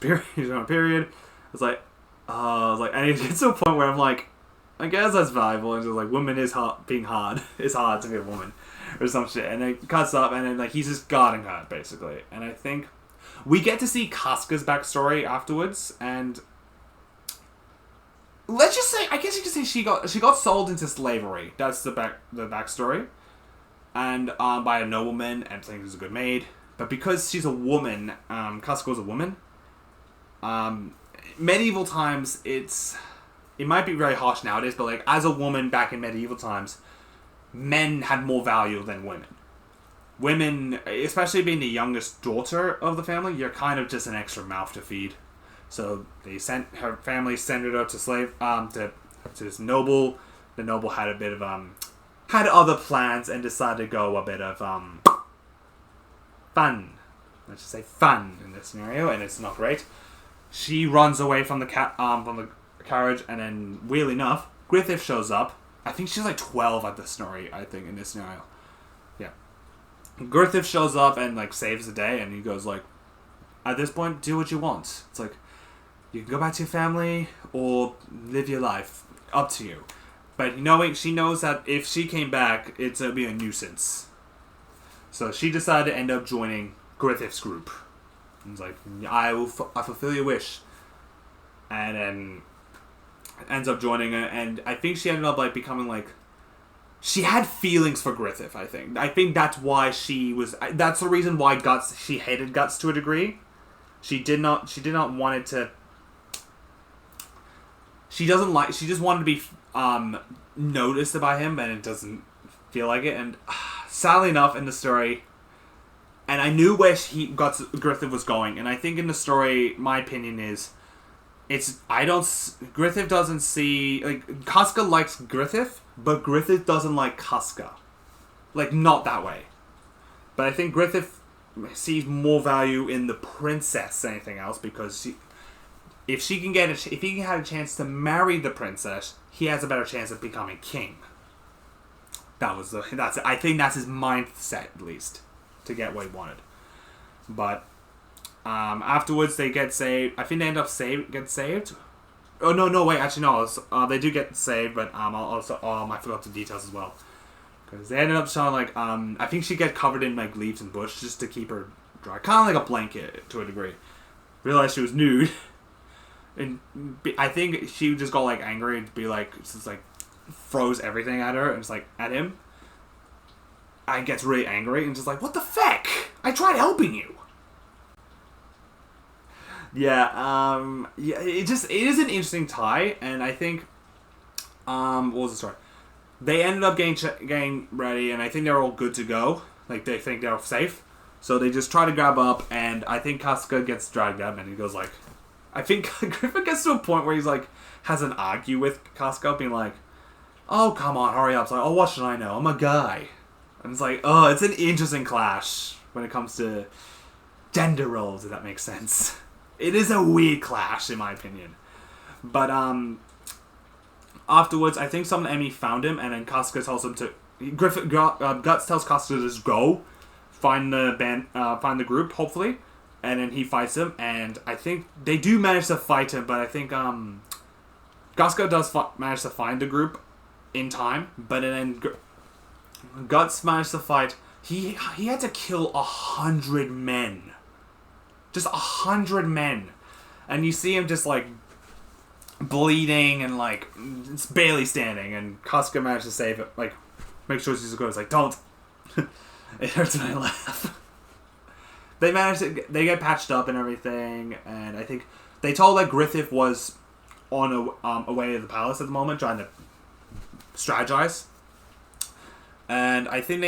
on a period. It's like, and it gets to a point where I'm like, I guess that's valuable. And just like, woman is being hard. It's hard to be a woman, or some shit. And it cuts up, and then like he's just guarding her basically. And I think, We get to see Casca's backstory afterwards, and let's just say, I guess you could say she got sold into slavery. That's the backstory, and by a nobleman, and saying she's a good maid. But because she's a woman, Casca was a woman. Medieval times, it might be very harsh nowadays, but like as a woman back in medieval times, men had more value than women. Women, especially being the youngest daughter of the family, you're kind of just an extra mouth to feed. So her family sent her to to this noble. The noble had a bit of had other plans and decided to go a bit of fun. Let's just say fun in this scenario, and it's not great. She runs away from the carriage, and then weirdly enough, Griffith shows up. I think she's like 12 at the story. I think in this scenario, yeah. Griffith shows up and like saves the day, and he goes like, "At this point, do what you want. It's like you can go back to your family or live your life, up to you." But she knows that if she came back, it's gonna be a nuisance. So she decided to end up joining Griffith's group. And it's like, I fulfill your wish. And then ends up joining her, and I think she ended up like becoming like, she had feelings for Griffith. I think that's why that's the reason why she hated Guts to a degree. She did not want it to. She just wanted to be noticed by him, and it doesn't feel like it. And sadly enough, in the story, and I knew where Griffith was going, and I think in the story, my opinion is, Griffith doesn't see, like, Casca likes Griffith, but Griffith doesn't like Casca. Like, not that way. But I think Griffith sees more value in the princess than anything else, because if he can have a chance to marry the princess, he has a better chance of becoming king. I think that's his mindset, at least, to get what he wanted. But afterwards they get saved. I think they end up get saved. Oh no, wait, actually no. They do get saved, but I forgot the details as well. Because they ended up showing like I think she get covered in like leaves and bush just to keep her dry, kind of like a blanket to a degree. Realized she was nude, and I think she just got like angry and be like, just like froze everything at her and just like at him. I gets really angry and just like, what the feck? I tried helping you. Yeah, it is an interesting tie, and I think, what was the story? They ended up getting ready, and I think they're all good to go. Like, they think they're safe. So they just try to grab up, and I think Casca gets dragged up, and he goes like, I think Griffith gets to a point where he's like, has an argue with Casca, being like, oh, come on, hurry up. It's like, oh, what should I know? I'm a guy. And it's like, oh, it's an interesting clash when it comes to gender roles, if that makes sense. It is a weird clash, in my opinion. But afterwards, I think some enemy found him, and then Casca tells him to. Guts tells Casca to just go find the group, hopefully, and then he fights him. And I think they do manage to fight him, but I think Casca does manage to find the group in time, but then Guts managed to fight. He had to kill 100 men. Just 100 men. And you see him just like bleeding and like it's barely standing, and Casca managed to save it, like make sure she's good. It's like, don't. It hurts when I laugh. They get patched up and everything, and I think they told that Griffith was on a way to the palace at the moment, trying to strategize. And I think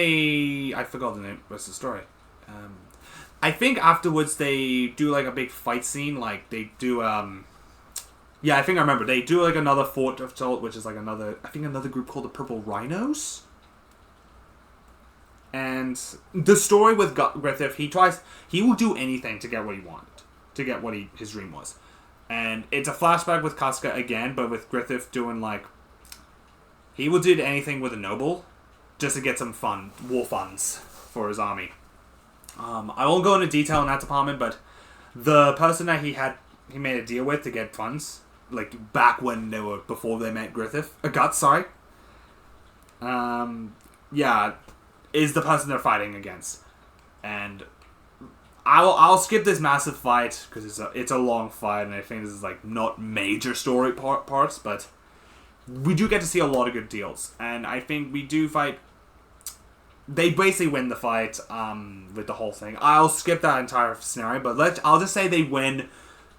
I forgot the name. What's the story? I think afterwards they do like a big fight scene. Like they do. Yeah, I think I remember. They do like another Fort of Salt, which is like another group called the Purple Rhinos. And the story with Griffith, he will do anything to get what he wanted, to get what his dream was. And it's a flashback with Casca again, but with Griffith doing like, he will do anything with a noble, just to get some war funds for his army. I won't go into detail in that department, but the person that he made a deal with to get funds, like back when before they met Guts, sorry. Yeah, is the person they're fighting against. And I'll skip this massive fight because it's a long fight, and I think this is like not major story parts, but we do get to see a lot of good deals, and I think we do fight. They basically win the fight with the whole thing. I'll skip that entire scenario, but I'll just say they win.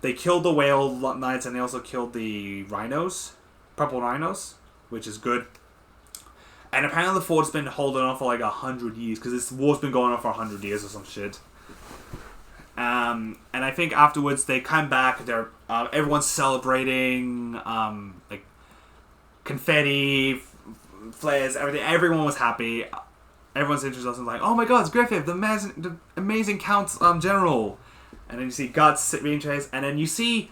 They killed the whale knights, and they also killed the rhinos, purple rhinos, which is good. And apparently the fort's been holding on for like 100 years, because this war's been going on for 100 years or some shit. And I think afterwards they come back. They're everyone's celebrating, like confetti, flares, everything. Everyone was happy. Everyone's interested in like, oh my god, it's Griffith, the amazing Count General. And then you see Guts being chased, and then you see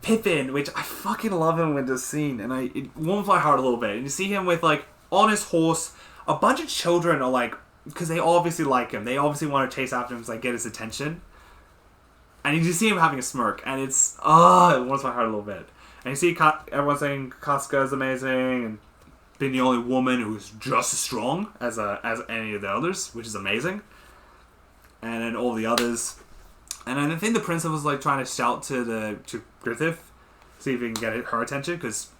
Pippin, which I fucking love him with this scene, and it warms my heart a little bit. And you see him with like on his horse. A bunch of children are like, because they obviously like him. They obviously want to chase after him to like get his attention. And you just see him having a smirk, and it warms my heart a little bit. And you see everyone saying Casca is amazing, and being the only woman who's just as strong as any of the others, which is amazing. And then all the others, and then I think the princess was like trying to shout to Griffith, see if he can get her attention, because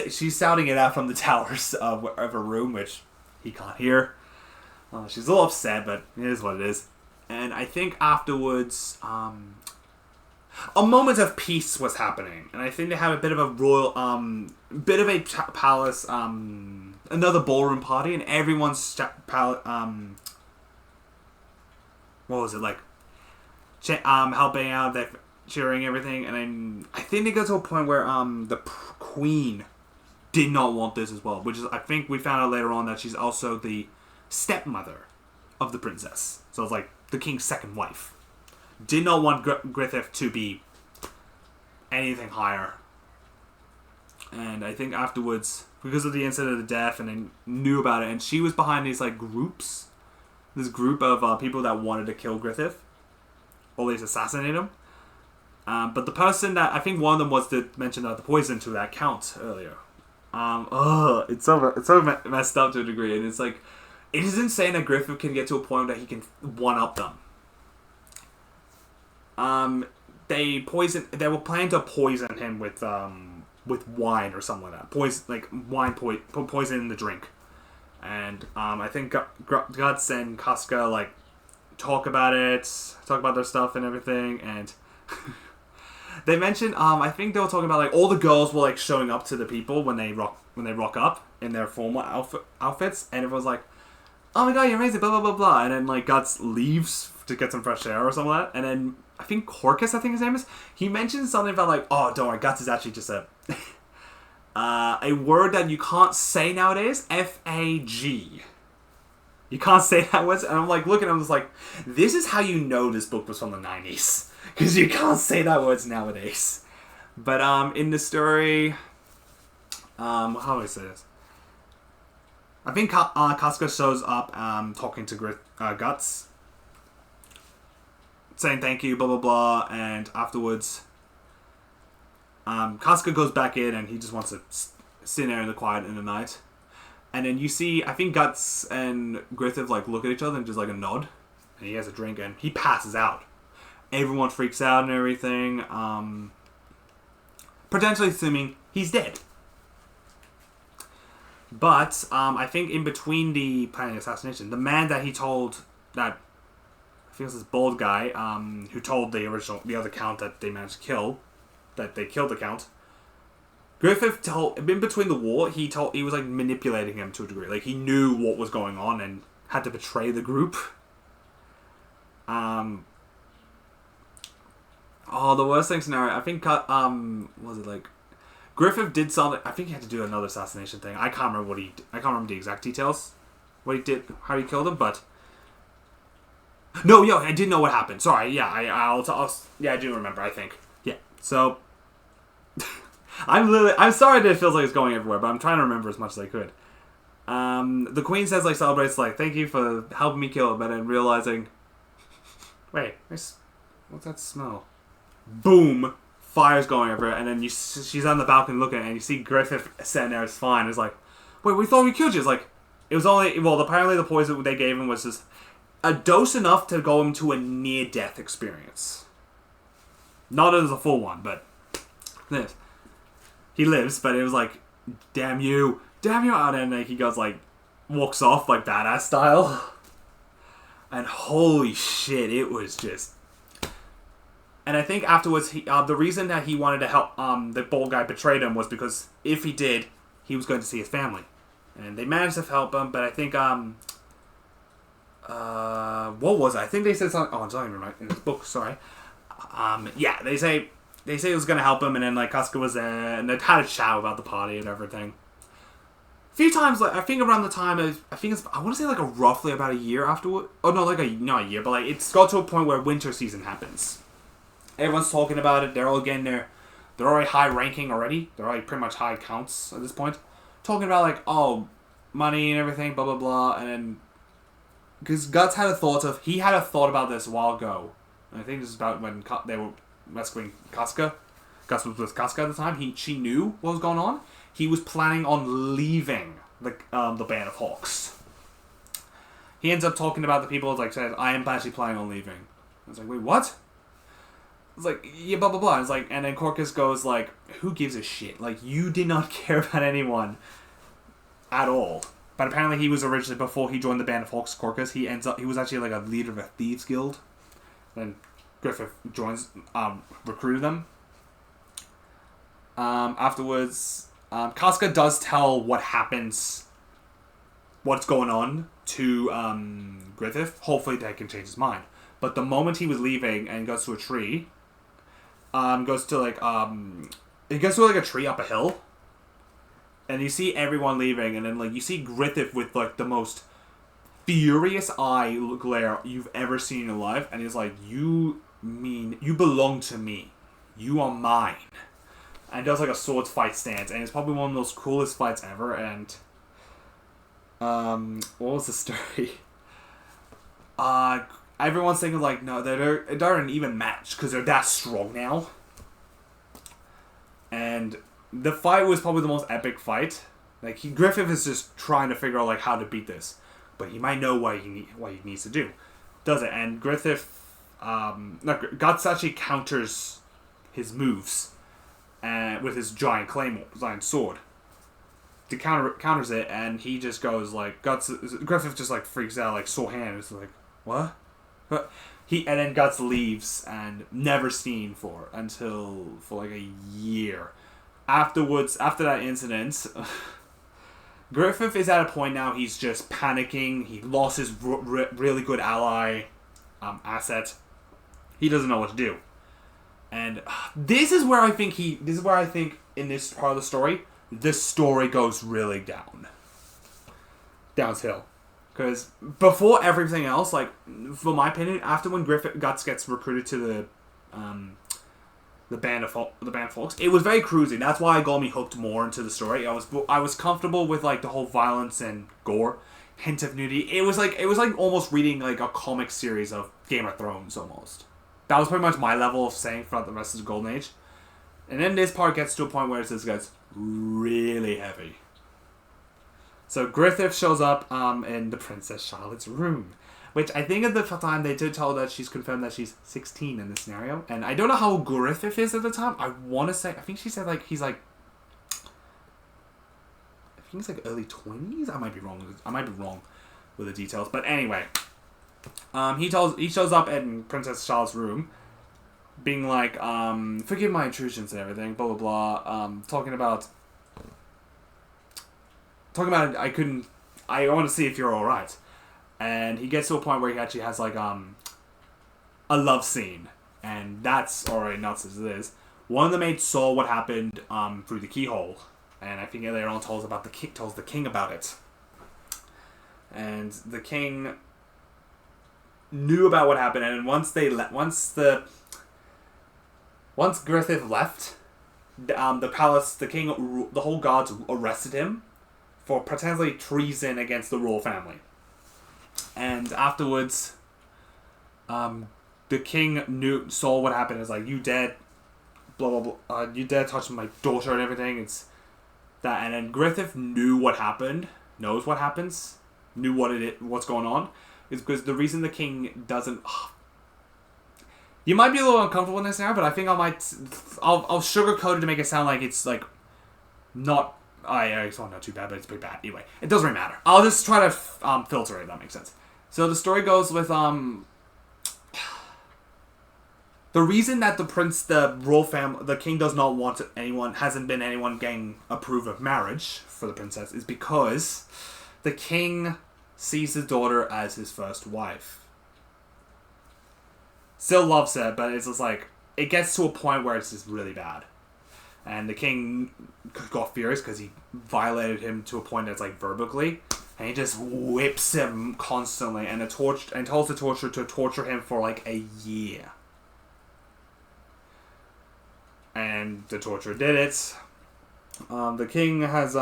she's shouting it out from the towers of her room, which he can't hear. She's a little upset, but it is what it is. And I think afterwards, a moment of peace was happening, and I think they had a bit of a royal, bit of a palace, another ballroom party, and everyone's what was it like? Helping out, they're cheering everything, and then I think they got to a point where the queen did not want this as well, which is I think we found out later on that she's also the stepmother of the princess, so it's like the king's second wife. Did not want Griffith to be anything higher. And I think afterwards, because of the incident of the death, and they knew about it, and she was behind these like groups, this group of people that wanted to kill Griffith, or at least assassinate him. But the person that, I think one of them was to mention the poison to that count earlier. It's so messed up to a degree, and it's like, it is insane that Griffith can get to a point that he can one-up them. They were planning to poison him with wine or something like that. Poison in the drink. And I think Guts and Casca like talk about their stuff and everything, and they mentioned I think they were talking about like all the girls were like showing up to the people when they rock up in their formal outfits, and everyone's like, oh my god, you're amazing, blah blah blah blah, and then like Guts leaves to get some fresh air or something like that, and then I think Corcus, I think his name is, he mentioned something about like, oh, don't worry, Guts is actually just a word that you can't say nowadays, F-A-G. You can't say that word, and I'm like, looking at him, I was like, this is how you know this book was from the 90s, because you can't say that words nowadays. But in the story, how do I say this? I think Casca shows up talking to Guts, saying thank you, blah blah blah, and afterwards, Casca goes back in and he just wants to sit there in the quiet in the night, and then you see, I think Guts and Griffith like look at each other and just like a nod, and he has a drink and he passes out. Everyone freaks out and everything, potentially assuming he's dead. But I think in between the planning assassination, the man that he told that, I think it was this bald guy who told the other count that they managed to kill, that they killed the count. Griffith told, in between the war, he was like manipulating him to a degree. Like he knew what was going on and had to betray the group. The worst thing scenario, I think, was it like, Griffith did something, I think he had to do another assassination thing. I can't remember I can't remember the exact details, what he did, how he killed him, but no, I did know what happened. Sorry, yeah, I do remember, I think. Yeah, so, I'm sorry that it feels like it's going everywhere, but I'm trying to remember as much as I could. The queen says, like, celebrates, like, thank you for helping me kill him, and then realizing, wait, what's that smell? Boom! Fire's going everywhere, and then she's on the balcony looking, and you see Griffith sitting there, it's fine. It's like, wait, we thought we killed you. It's like, it was only, well, apparently the poison they gave him was just, a dose enough to go into a near-death experience. Not as a full one, but this. He lives, but it was like, damn you, and then like, he goes like, walks off like badass style. And holy shit, it was just... And I think afterwards, the reason that he wanted to help the bald guy betrayed him was because if he did, he was going to see his family. And they managed to help him, but I think, what was it? I think they said something... Oh, it's not even right in this book, sorry. Yeah, they say it was going to help him, and then, like, Casca was there, and they had a chat about the party and everything. A few times, like, I think around the time of... I want to say, like, roughly about a year afterward. Oh, no, like, not a year, but, like, it's got to a point where winter season happens. Everyone's talking about it. They're all getting they're already high ranking already. They're already pretty much high counts at this point. Talking about, like, oh, money and everything, blah, blah, blah, and then... Because Guts had a thought about this a while ago. And I think this is about when they were rescuing Casca. Guts was with Casca at the time. She knew what was going on. He was planning on leaving the Band of Hawks. He ends up talking about the people, like, said, I am actually planning on leaving. I was like, wait, what? It's like, yeah, blah, blah, blah. It's like, and then Corcus goes like, who gives a shit? Like, you did not care about anyone at all. But apparently he was originally, before he joined the Band of Hawks, Corcus, he was actually like a leader of a thieves guild. Then Griffith joins, recruited them. Afterwards, Casca does tell what happens, what's going on to Griffith. Hopefully that can change his mind. But the moment he was leaving and goes to a tree, goes to a tree up a hill, and you see everyone leaving, and then like you see Griffith with like the most furious eye glare you've ever seen in your life, and he's like, you belong to me, you are mine, and does like a swords fight stance, and it's probably one of the most coolest fights ever. And what was the story? Everyone's thinking like, no, they're an even match because they're that strong now. And the fight was probably the most epic fight. Like Griffith is just trying to figure out like how to beat this, but he might know what he needs to do. Does it? And Griffith, Guts actually counters his moves, with his giant sword. To counters it, and he just goes like Griffith just like freaks out, like sore hand. It's like, what? But and then Guts leaves and never seen for like a year. Afterwards, after that incident, Griffith is at a point now he's just panicking. He lost his really good ally asset. He doesn't know what to do. And this is where I think in this part of the story, this story goes really downhill. Because before everything else, like, for my opinion, after when Guts gets recruited to the Band of Hawks, it was very cruising. That's why it got me hooked more into the story. I was comfortable with like the whole violence and gore, hint of nudity. It was like almost reading like a comic series of Game of Thrones almost. That was pretty much my level of saying throughout the rest of the Golden Age. And then this part gets to a point where it gets really heavy. So Griffith shows up in the Princess Charlotte's room, which I think at the time they did tell that she's confirmed that she's 16 in this scenario. And I don't know how Griffith is at the time. I want to say, I think she said like he's like, I think it's like early 20s. I might be wrong with the details. But anyway, he shows up in Princess Charlotte's room, being like, forgive my intrusions and everything, blah blah blah. Talking about I want to see if you're all right. And he gets to a point where he actually has like a love scene, and that's already nuts as it is. One of the maids saw what happened through the keyhole, and I think later on tells the king about it. And the king knew about what happened, and once Griffith left, the palace, the king, the whole guards arrested him for potentially treason against the royal family. And afterwards, the king saw what happened. It's like, you dead, blah blah blah. You dead touching my daughter and everything. It's that, and then Griffith knows what happens, knew what's going on, is because the reason the king doesn't... You might be a little uncomfortable in this now, but I think I'll sugarcoat it to make it sound like it's like not... it's not too bad, but it's pretty bad. Anyway, it doesn't really matter. I'll just try to filter it, if that makes sense. So the story goes with... The reason that the royal family, the king does not want hasn't been anyone getting approved of marriage for the princess is because the king sees his daughter as his first wife. Still loves her, but it's just like, it gets to a point where it's just really bad. And the king got furious because he violated him to a point that's like verbally, and he just whips him constantly and tells the torturer to torture him for like a year. And the torturer did it. The king has,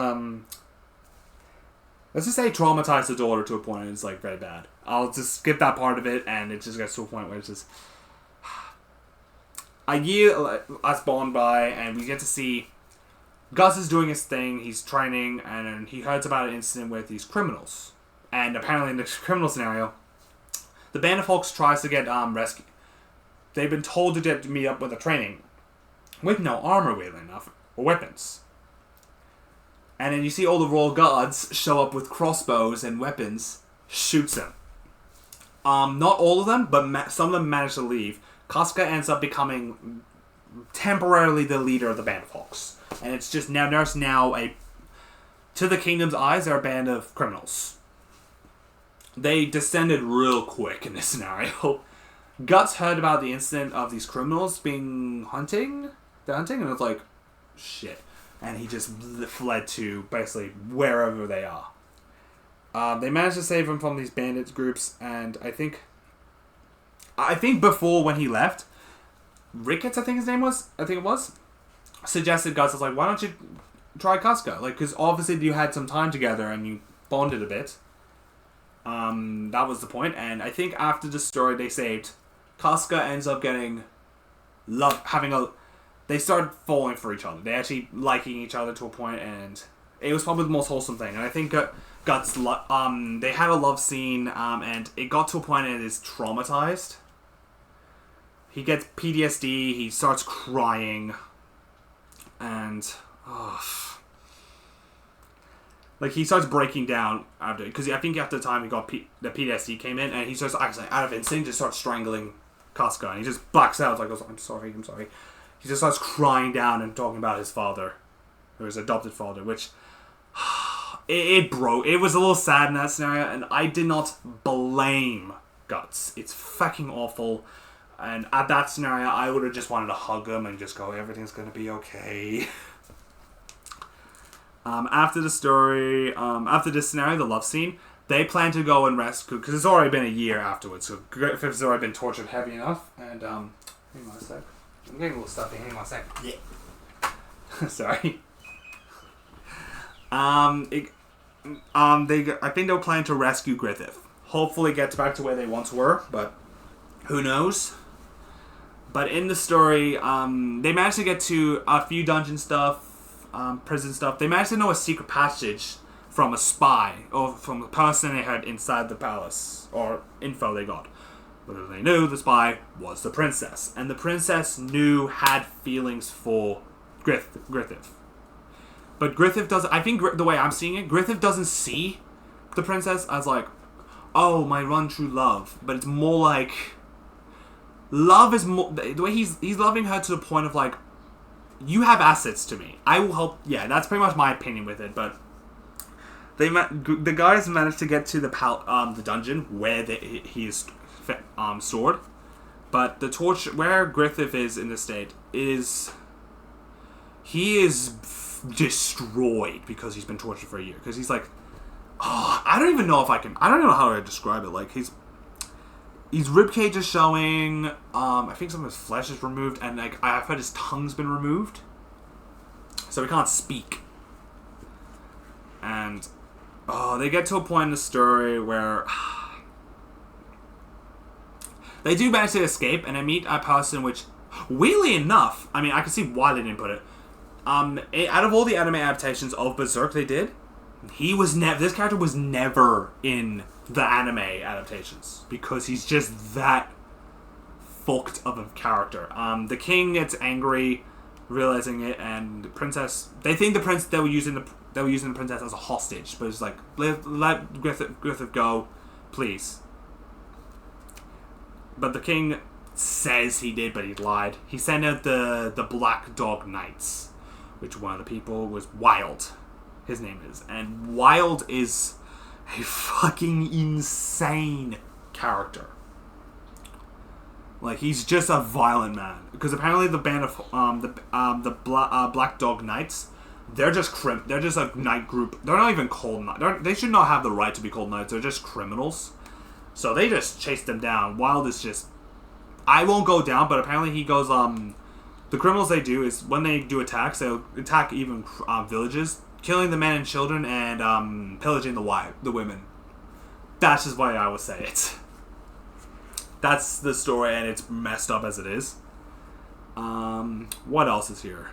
let's just say traumatized the daughter to a point and it's like very bad. I'll just skip that part of it and it just gets to a point where it's just... A year has gone by and we get to see Gus is doing his thing, he's training, and he hears about an incident with these criminals. And apparently in this criminal scenario, the band of Hulks tries to get rescued. They've been told to meet up with a training with no armor, weirdly enough, or weapons. And then you see all the royal guards show up with crossbows and weapons, shoots them. Not all of them, but some of them manage to leave. Casca ends up becoming temporarily the leader of the band of Hulks. And it's just there's now to the kingdom's eyes, they're a band of criminals. They descended real quick in this scenario. Guts heard about the incident of these criminals hunting, and it's like, shit. And he just fled to basically wherever they are. They managed to save him from these bandits groups, and I think before when he left, Ricketts, I think it was, suggested Guts was like, why don't you try Casca? Like, because obviously you had some time together and you bonded a bit. That was the point, and I think after the story they saved, Casca ends up getting they started falling for each other. They actually liking each other to a point, and it was probably the most wholesome thing. And I think Guts, they had a love scene, and it got to a point and it is traumatized. He gets PTSD, he starts crying, and like he starts breaking down after, because I think after the time he got the PTSD came in, and he starts actually out of instinct just starts strangling Casca, and he just backs out like, I'm sorry. He just starts crying down and talking about his father, or his adopted father, which it broke. It was a little sad in that scenario, and I did not blame Guts. It's fucking awful. And at that scenario, I would have just wanted to hug him and just go, everything's gonna be okay. After the story, after this scenario, the love scene, they plan to go and rescue, because it's already been a year afterwards, so Griffith's already been tortured heavy enough, and, hang on a sec. I'm getting a little stuffy, hang on a sec. Yeah. Sorry. I think they're planning to rescue Griffith. Hopefully get back to where they once were, but who knows? But in the story, they managed to get to a few dungeon stuff, prison stuff. They managed to know a secret passage from a spy, or from a person they had inside the palace, or info they got. But they knew the spy was the princess. And the princess had feelings for Griffith. But Griffith doesn't, I think the way I'm seeing it, Griffith doesn't see the princess as like, oh, my one true love. But it's more like, love is more, the way he's loving her to the point of like, you have assets to me. I will help. Yeah, that's pretty much my opinion with it. But the guys managed to get to the dungeon where he is stored. But the torture, where Griffith is in the state, he is destroyed because he's been tortured for a year. Because he's like, I don't even know how to describe it. Like, his ribcage is showing, I think some of his flesh is removed, and like I've heard his tongue's been removed. So he can't speak. And they get to a point in the story where they do manage to escape, and they meet a person which, weirdly enough, I can see why they didn't put it. Out of all the anime adaptations of Berserk they did, This character was never in the anime adaptations because he's just that fucked of a character. The king gets angry, realizing it, and the princess. They think the prince they were using the princess as a hostage, but it's like let Griffith go, please. But the king says he did, but he lied. He sent out the Black Dog Knights, which one of the people was Wild. His name is, and Wild is a fucking insane character. Like, he's just a violent man. Because apparently the band of Black Dog Knights, they're just a knight group. They're not even called knights. They should not have the right to be called knights. They're just criminals. So they just chase them down. Wild is just... I won't go down, but apparently he goes... the criminals they do is, when they do attacks, they'll attack even villages, killing the men and children, and pillaging the women. That's just why I would say it. That's the story, and it's messed up as it is. What else is here?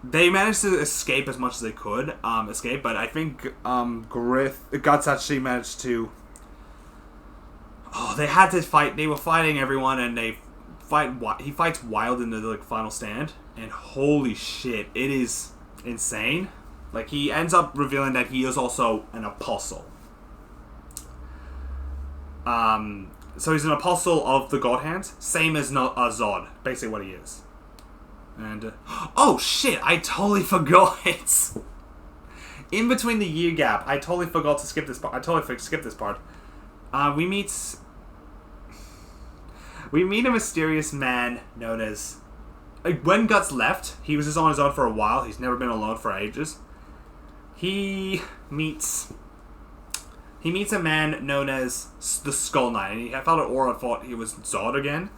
They managed to escape as much as they could but I think Guts actually managed to... they had to fight. They were fighting everyone, and he fights Wild in the final stand, and holy shit, it is insane. Like, he ends up revealing that he is also an apostle. So he's an apostle of the God Hand, same as Zod, basically what he is. And oh shit, I totally forgot. In between the year gap, I totally forgot to skip this part. We meet a mysterious man known as... when Guts left, he was just on his own for a while. He's never been alone for ages. He meets a man known as the Skull Knight, and he felt an aura and thought he was Zod again.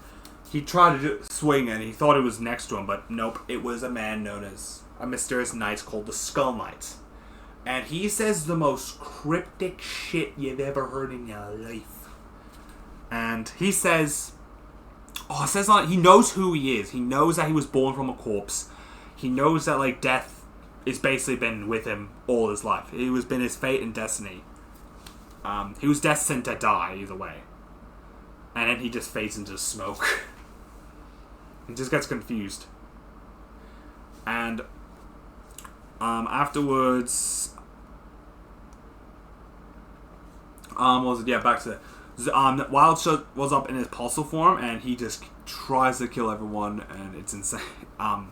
He tried to swing, and he thought it was next to him, but nope, it was a man known as a mysterious knight called the Skull Knight. And he says the most cryptic shit you've ever heard in your life. And he says... he knows who he is. He knows that he was born from a corpse. He knows that, like, death has basically been with him all his life. It has been his fate and destiny. He was destined to die either way. And then he just fades into smoke. He just gets confused. And afterwards... back to... Wild was up in his apostle form, and he just tries to kill everyone, and it's insane. And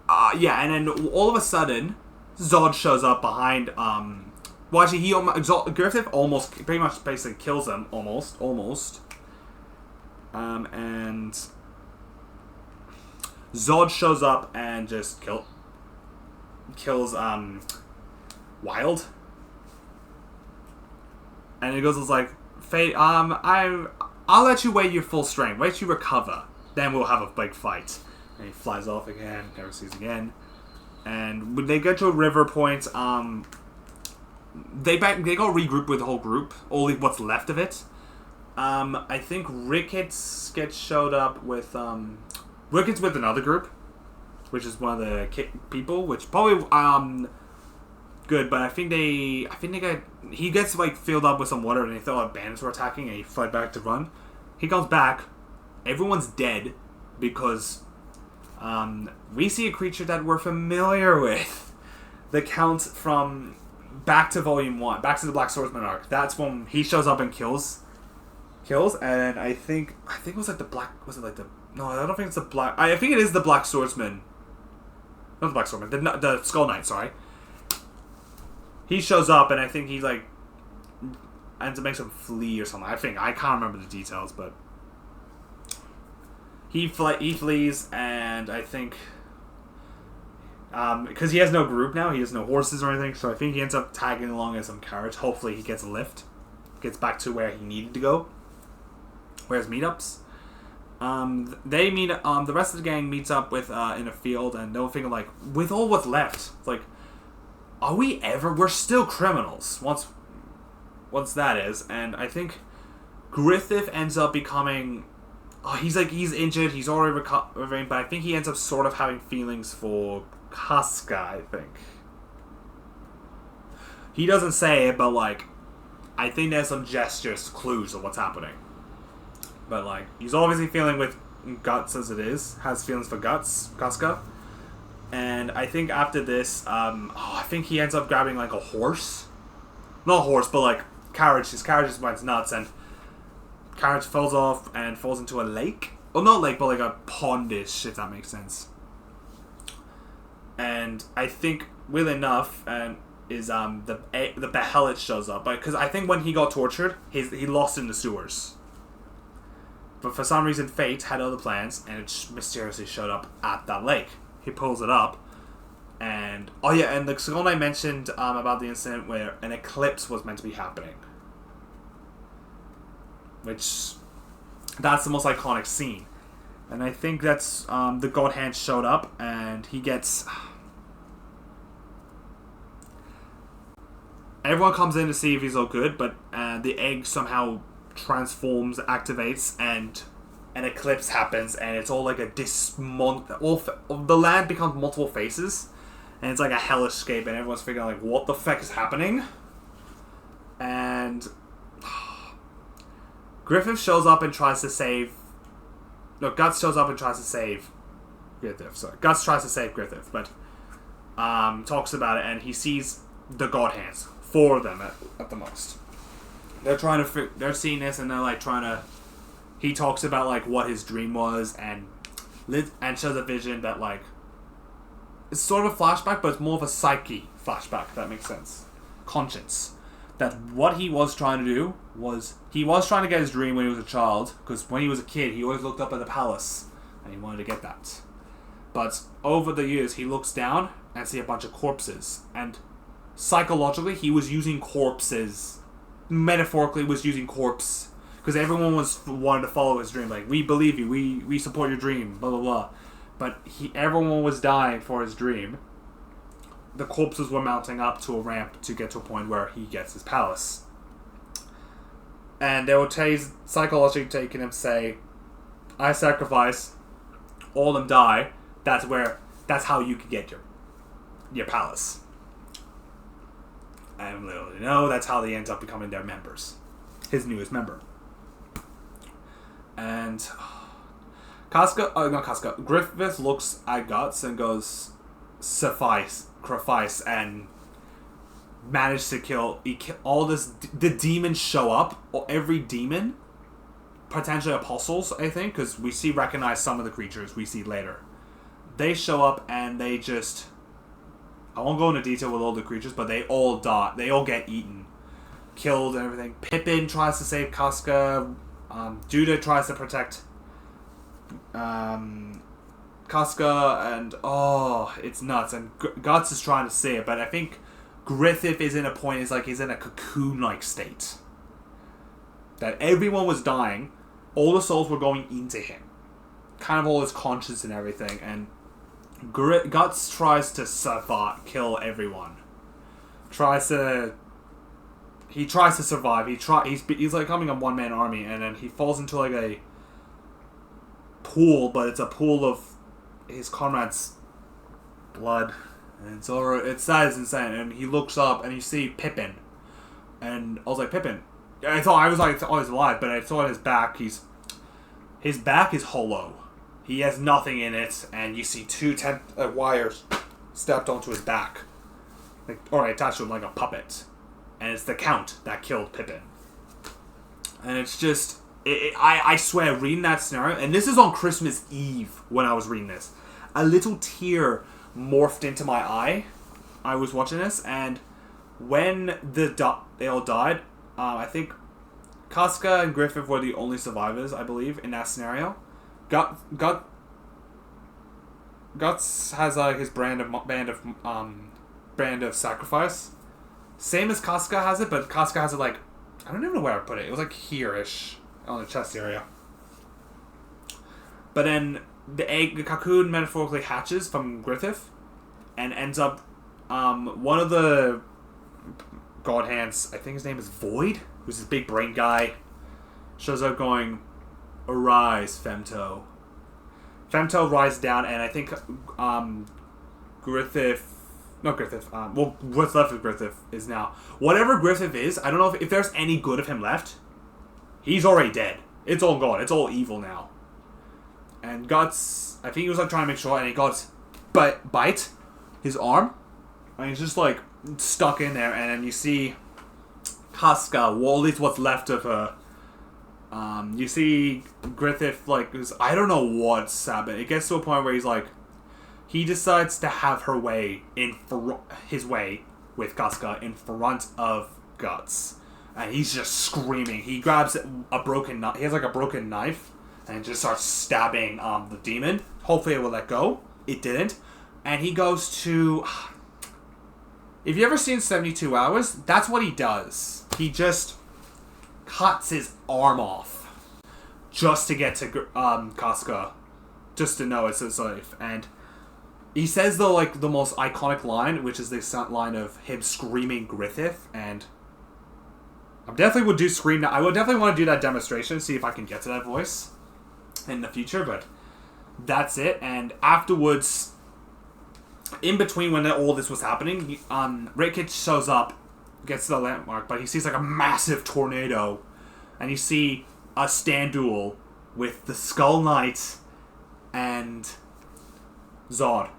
then all of a sudden, Zod shows up behind... Griffith almost, pretty much basically kills him, almost. And Zod shows up and just kills Wild. And he goes, like, Fate, I'll let you wait your full strength. Wait till you recover. Then we'll have a big fight. And he flies off again, never sees again. And when they get to a river point, they got regrouped with the whole group, only what's left of it. I think Ricketts showed up with Ricketts with another group, which is one of the people, which probably good, but I think he gets like filled up with some water, and they thought bandits were attacking, and he fled back to run. He comes back, everyone's dead because we see a creature that we're familiar with, the Count from back to Volume 1, back to the Black Swordsman arc. That's when he shows up and kills, and I think it was like the Black... Was it like the... No, I don't think it's the Black... I think it is the Black Swordsman. Not the Black Swordsman. The Skull Knight, sorry. He shows up, and I think he, like... ends up making him flee or something. I can't remember the details, but... He flees, and I think... because he has no group now, he has no horses or anything, so I think he ends up tagging along as some carriage. Hopefully he gets a lift. Gets back to where he needed to go. Where's meetups? They meet. The rest of the gang meets up with in a field, and they'll think like, with all what's left, it's like, are we ever? We're still criminals. Once that is, and I think Griffith ends up becoming. He's injured. He's already recovering, but I think he ends up sort of having feelings for Casca. I think He doesn't say it, but like, I think there's some gestures, clues of what's happening. But like, he's obviously feeling with Guts as it is. Has feelings for Casca. And I think after this, I think he ends up grabbing like a horse. Not a horse, but like carriage. His carriage just went nuts, and carriage falls off and falls into a lake. Well, not lake, but like a pondish, if that makes sense. And I think, weirdly enough, is the Behelit shows up, because I think when he got tortured, he lost in the sewers. But for some reason, Fate had other plans, and it just mysteriously showed up at that lake. He pulls it up, and and the second I mentioned about the incident where an eclipse was meant to be happening, which that's the most iconic scene, and I think that's the God Hand showed up, and he gets. Everyone comes in to see if he's all good, but the egg somehow transforms, activates, and an eclipse happens, and it's all like a the land becomes multiple faces, and it's like a hellscape, and everyone's figuring like, what the fuck is happening? And Griffith shows up and tries to save. No, Guts shows up and tries to save Griffith. Sorry, Guts tries to save Griffith, but talks about it, and he sees the God Hands. 4 of them at the most. They're seeing this, and they're like trying to. He talks about like what his dream was, and shows a vision that like it's sort of a flashback, but it's more of a psyche flashback. If that makes sense. Conscience. That what he was trying to do was he was trying to get his dream when he was a child, because when he was a kid he always looked up at the palace and he wanted to get that. But over the years he looks down and sees a bunch of corpses, and psychologically he was using corpses. Metaphorically was using corpse, because everyone wanted to follow his dream. Like, we believe you, we support your dream, blah blah blah. But everyone was dying for his dream. The corpses were mounting up to a ramp to get to a point where he gets his palace. And they were psychologically taking him, say, I sacrifice, all of them die. That's how you could get your palace. And literally, no, that's how they end up becoming their members. His newest member. And Griffith looks at Guts and goes, sacrifice, and managed to kill all this. The demons show up, or every demon, potentially apostles, I think, because we recognize some of the creatures we see later. They show up and they just. I won't go into detail with all the creatures, but they all die. They all get eaten, killed, and everything. Pippin tries to save Casca. Judah tries to protect Casca, and it's nuts. And Guts is trying to say it, but I think Griffith is in a point. He's in a cocoon-like state. That everyone was dying, all the souls were going into him, kind of all his conscience and everything, and. Guts tries to kill everyone. He tries to survive. He's like becoming a one-man army, and then he falls into like a pool, but it's a pool of his comrades' blood, and that is insane. And he looks up and you see Pippin, and I was like, Pippin. I was like, oh, he's alive, but I saw his back. His back is hollow. He has nothing in it, and you see 2 wires stepped onto his back, or attached to him like a puppet. And it's the Count that killed Pippin. And it's just, I swear, reading that scenario, and this is on Christmas Eve when I was reading this, a little tear morphed into my eye. I was watching this, and when they all died, I think Casca and Griffith were the only survivors, I believe, in that scenario. Guts has his brand of sacrifice, same as Casca has it, but Casca has it like, I don't even know where I put it. It was like here-ish on the chest area. But then the cocoon metaphorically hatches from Griffith, and ends up one of the God Hands. I think his name is Void, who's this big brain guy. Shows up going, "Arise, Femto." Femto rises down, and I think No, Griffith. Well, what's left of Griffith is now. Whatever Griffith is, I don't know if there's any good of him left. He's already dead. It's all gone. It's all evil now. And Guts, I think he was like trying to make sure, and he got bite his arm. And he's just like stuck in there, and then you see Casca, well, at least what's left of her. You see Griffith, like, I don't know what's happened. It gets to a point where he's like, he decides to have her way his way with Casca in front of Guts. And he's just screaming. He grabs a broken knife. He has like a broken knife and just starts stabbing the demon. Hopefully it will let go. It didn't. And he goes to... If you ever seen 72 Hours, that's what he does. He just cuts his arm off just to get to Casca, just to know it's his life. And he says the most iconic line, which is the line of him screaming Griffith, and I definitely would do scream now. I would definitely want to do that demonstration, see if I can get to that voice in the future, but that's it. And afterwards, in between when all this was happening, Rickett shows up, gets to the landmark, but he sees like a massive tornado, and you see a stand duel with the Skull Knight and Zod.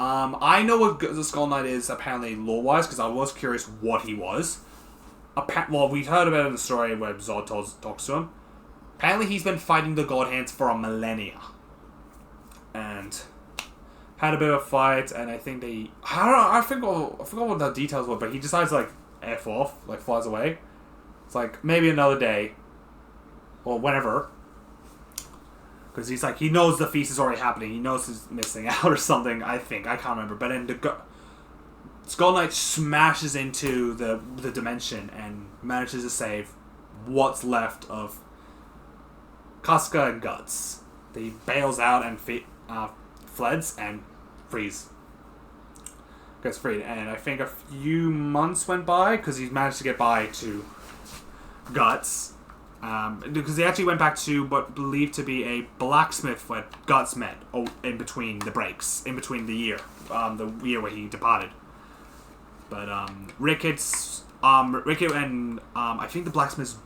I know what the Skull Knight is apparently lore-wise, because I was curious what he was. Well, we've heard about it in the story where Zod talks to him. Apparently he's been fighting the God Hands for a millennia. And had a bit of a fight, and I think they... I don't know, I forgot what the details were, but he decides, like, F off, like, flies away. It's like, maybe another day. Or whenever. Because he's like, he knows the feast is already happening. He knows he's missing out or something, I think. I can't remember. But then the Skull Knight smashes into the dimension and manages to save what's left of Casca and Guts. He bails out and fleds and gets freed. And I think a few months went by because he's managed to get by to Guts. Because they actually went back to what believed to be a blacksmith where Guts met in between the breaks, in between the year where he departed. But Rickett and I think the blacksmith's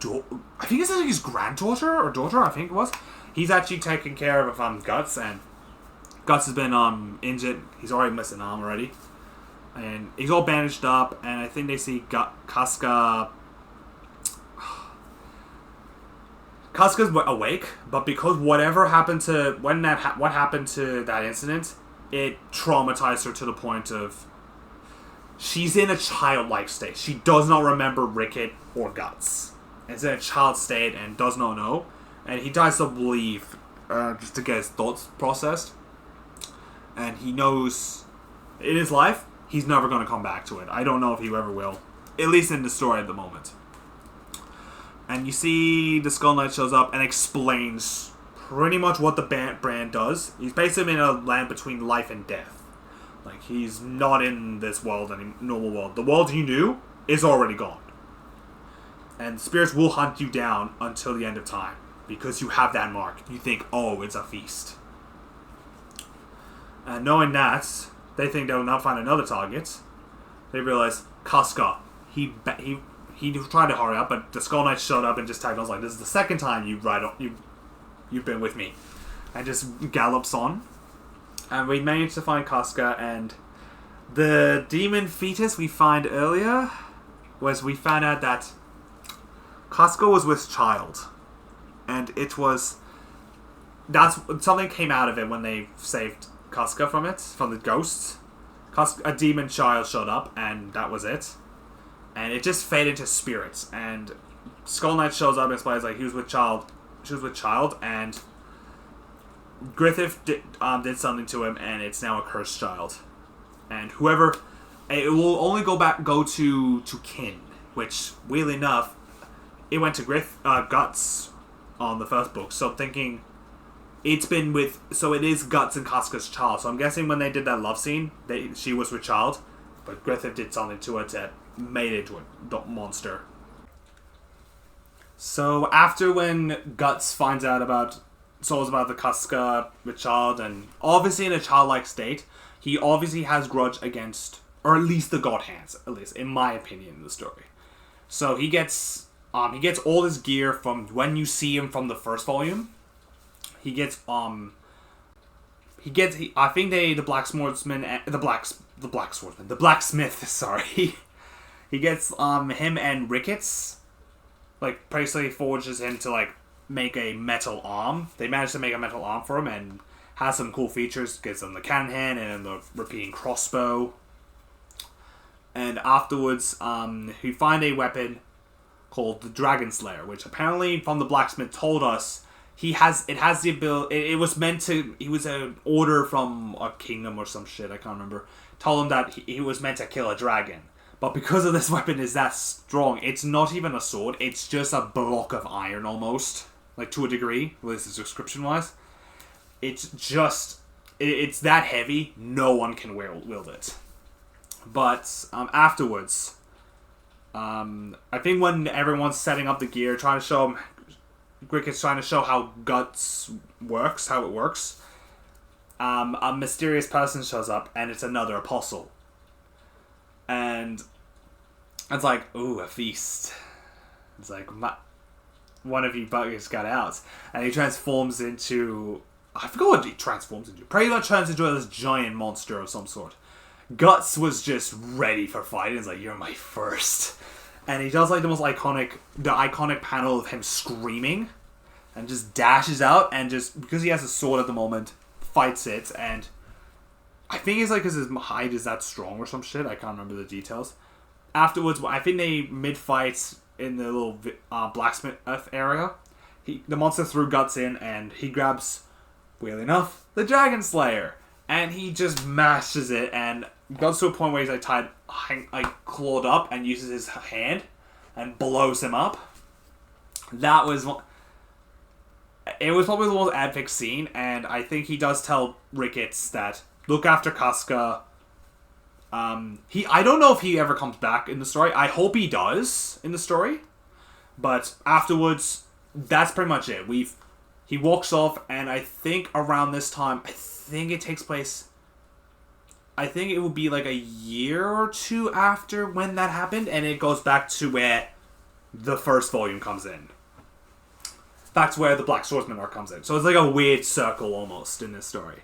I think it's like his granddaughter or daughter, I think it was. He's actually taking care of Guts, and Guts has been injured. He's already missed an arm already, and he's all bandaged up. And I think they see Casca. Casca's awake, but because whatever happened to what happened to that incident, it traumatized her to the point of she's in a childlike state. She does not remember Rickett or Guts. It's in a child state and does not know, and he tries to believe just to get his thoughts processed. And he knows in his life he's never going to come back to it. I don't know if he ever will, at least in the story at the moment. And you see the Skull Knight shows up and explains pretty much what the brand does. He's basically in a land between life and death. Like, he's not in this world, any normal world. The world he knew is already gone. And spirits will hunt you down until the end of time. Because you have that mark. You think, oh, it's a feast. And knowing that, they think they'll not find another target. They realize, Casca, he tried to hurry up, but the Skull Knight showed up and just tagged on. I was like, this is the second time you've been with me. And just gallops on. And we managed to find Casca, and the demon fetus we find earlier was we found out that Casca was with child. And it was... something came out of it when they saved Casca from the ghosts. A demon child showed up, and that was it. And it just faded into spirits. And Skull Knight shows up and explains like she was with child, and Griffith did something to him, and it's now a cursed child. And whoever, it will only go to kin, which weirdly enough, it went to Guts on the first book. So thinking it is Guts and Casca's child. So I'm guessing when they did that love scene, she was with child, but Griffith did something to her that made it into a monster. So after when Guts finds out about the Casca with child, and obviously in a childlike state, he obviously has grudge against or at least the god hands, at least in my opinion in the story. So he gets all his gear from when you see him from the first volume. The blacksmith, sorry. He gets him and Ricketts, like, basically forges him to, like, make a metal arm. They manage to make a metal arm for him and has some cool features. Gives him the cannon hand and the repeating crossbow. And afterwards, he find a weapon called the Dragon Slayer, which apparently from the blacksmith told us it has the ability. It was meant to. He was an order from a kingdom or some shit. I can't remember. Told him that he was meant to kill a dragon, but because of this weapon is that strong, it's not even a sword. It's just a block of iron almost, like to a degree. Well, this is description wise. It's just it's that heavy. No one can wield it. But afterwards, I think when everyone's setting up the gear, trying to show him. Ricketts trying to show how guts works, how it works. A mysterious person shows up, and it's another apostle. And it's like, ooh, a feast. It's like, one of you buggers got out. And he transforms into... I forgot what he transforms into. Pretty much turns into this giant monster of some sort. Guts was just ready for fighting. It's like, you're my first. And he does like the iconic panel of him screaming, and just dashes out, and just because he has a sword at the moment, fights it. And I think it's like because his hide is that strong or some shit. I can't remember the details. Afterwards, I think they mid-fight in the little blacksmith area. The monster threw Guts in, and he grabs, weirdly enough, the Dragon Slayer, and he just mashes it and goes to a point where he's like clawed up and uses his hand and blows him up. That was it was probably the most epic scene, and I think he does tell Ricketts that look after Casca. I don't know if he ever comes back in the story. I hope he does in the story, but afterwards, that's pretty much it. He walks off, and I think around this time, I think it takes place. I think it would be like a year or two after when that happened, and it goes back to where the first volume comes in. That's where the Black Swordsman arc comes in. So it's like a weird circle almost in this story.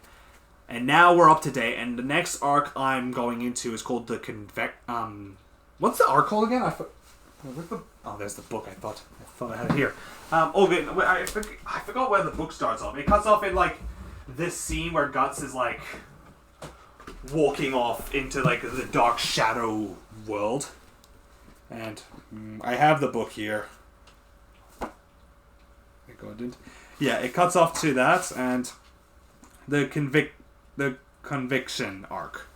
And now we're up to date, and the next arc I'm going into is called the what's the arc called again? There's the book. I thought I had it here. Okay, I forgot where the book starts off. It cuts off in like this scene where Guts is like walking off into like the dark shadow world, and I have the book here. It cuts off to that and the conviction arc.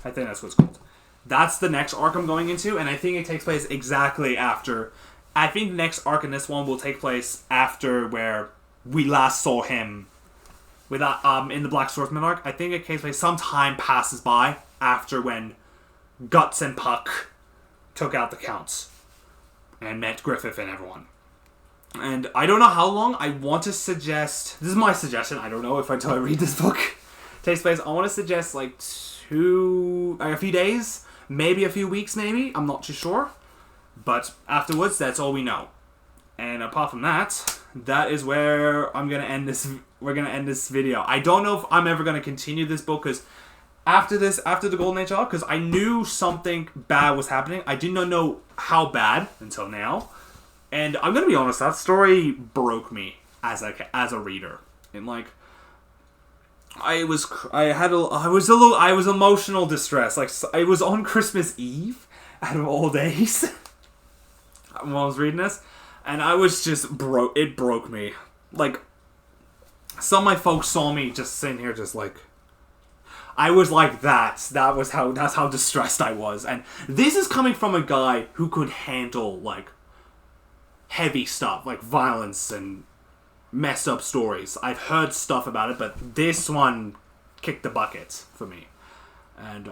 I think that's what it's called. That's the next arc I'm going into, and I think it takes place exactly after. I think the next arc in this one will take place after where we last saw him with in the Black Swordsman arc. I think it takes place some time passes by after when Guts and Puck took out the Counts and met Griffith and everyone. And I don't know how long. I want to suggest... This is my suggestion. I don't know if until I read this book takes place. I want to suggest like a few days. Maybe a few weeks, maybe. I'm not too sure. But afterwards, that's all we know. And apart from that, that is where I'm going to end this... We're going to end this video. I don't know if I'm ever going to continue this book, because after the Golden Age arc, because I knew something bad was happening. I did not know how bad until now. And I'm going to be honest, that story broke me as a reader. And like, I was emotional distress. Like, I was on Christmas Eve out of all days when I was reading this, and I was just it broke me. Like, some of my folks saw me just sitting here just like, I was like that. That's how distressed I was. And this is coming from a guy who could handle like heavy stuff, like violence and messed up stories. I've heard stuff about it, but this one kicked the bucket for me. And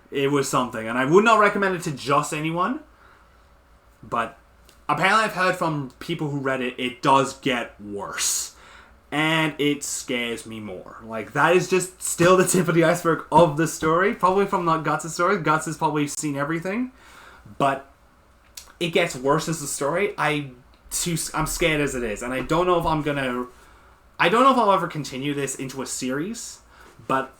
it was something. And I would not recommend it to just anyone, but apparently I've heard from people who read it, it does get worse. and it scares me more. Like, that is just still the tip of the iceberg of the story. Probably from not Guts' story. Guts has probably seen everything. But it gets worse as a story. I'm scared as it is. And I don't know if I'll ever continue this into a series. But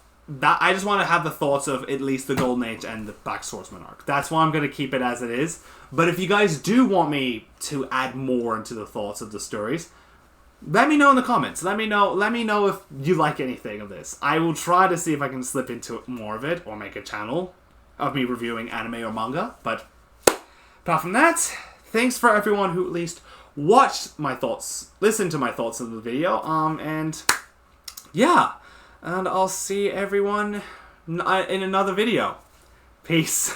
I just want to have the thoughts of at least the Golden Age and the Black Swordsman arc. That's why I'm going to keep it as it is. But if you guys do want me to add more into the thoughts of the stories, let me know in the comments. Let me know if you like anything of this. I will try to see if I can slip into more of it or make a channel of me reviewing anime or manga. But apart from that, thanks for everyone who at least watched my thoughts, listened to my thoughts of the video. And yeah, and I'll see everyone in another video. Peace.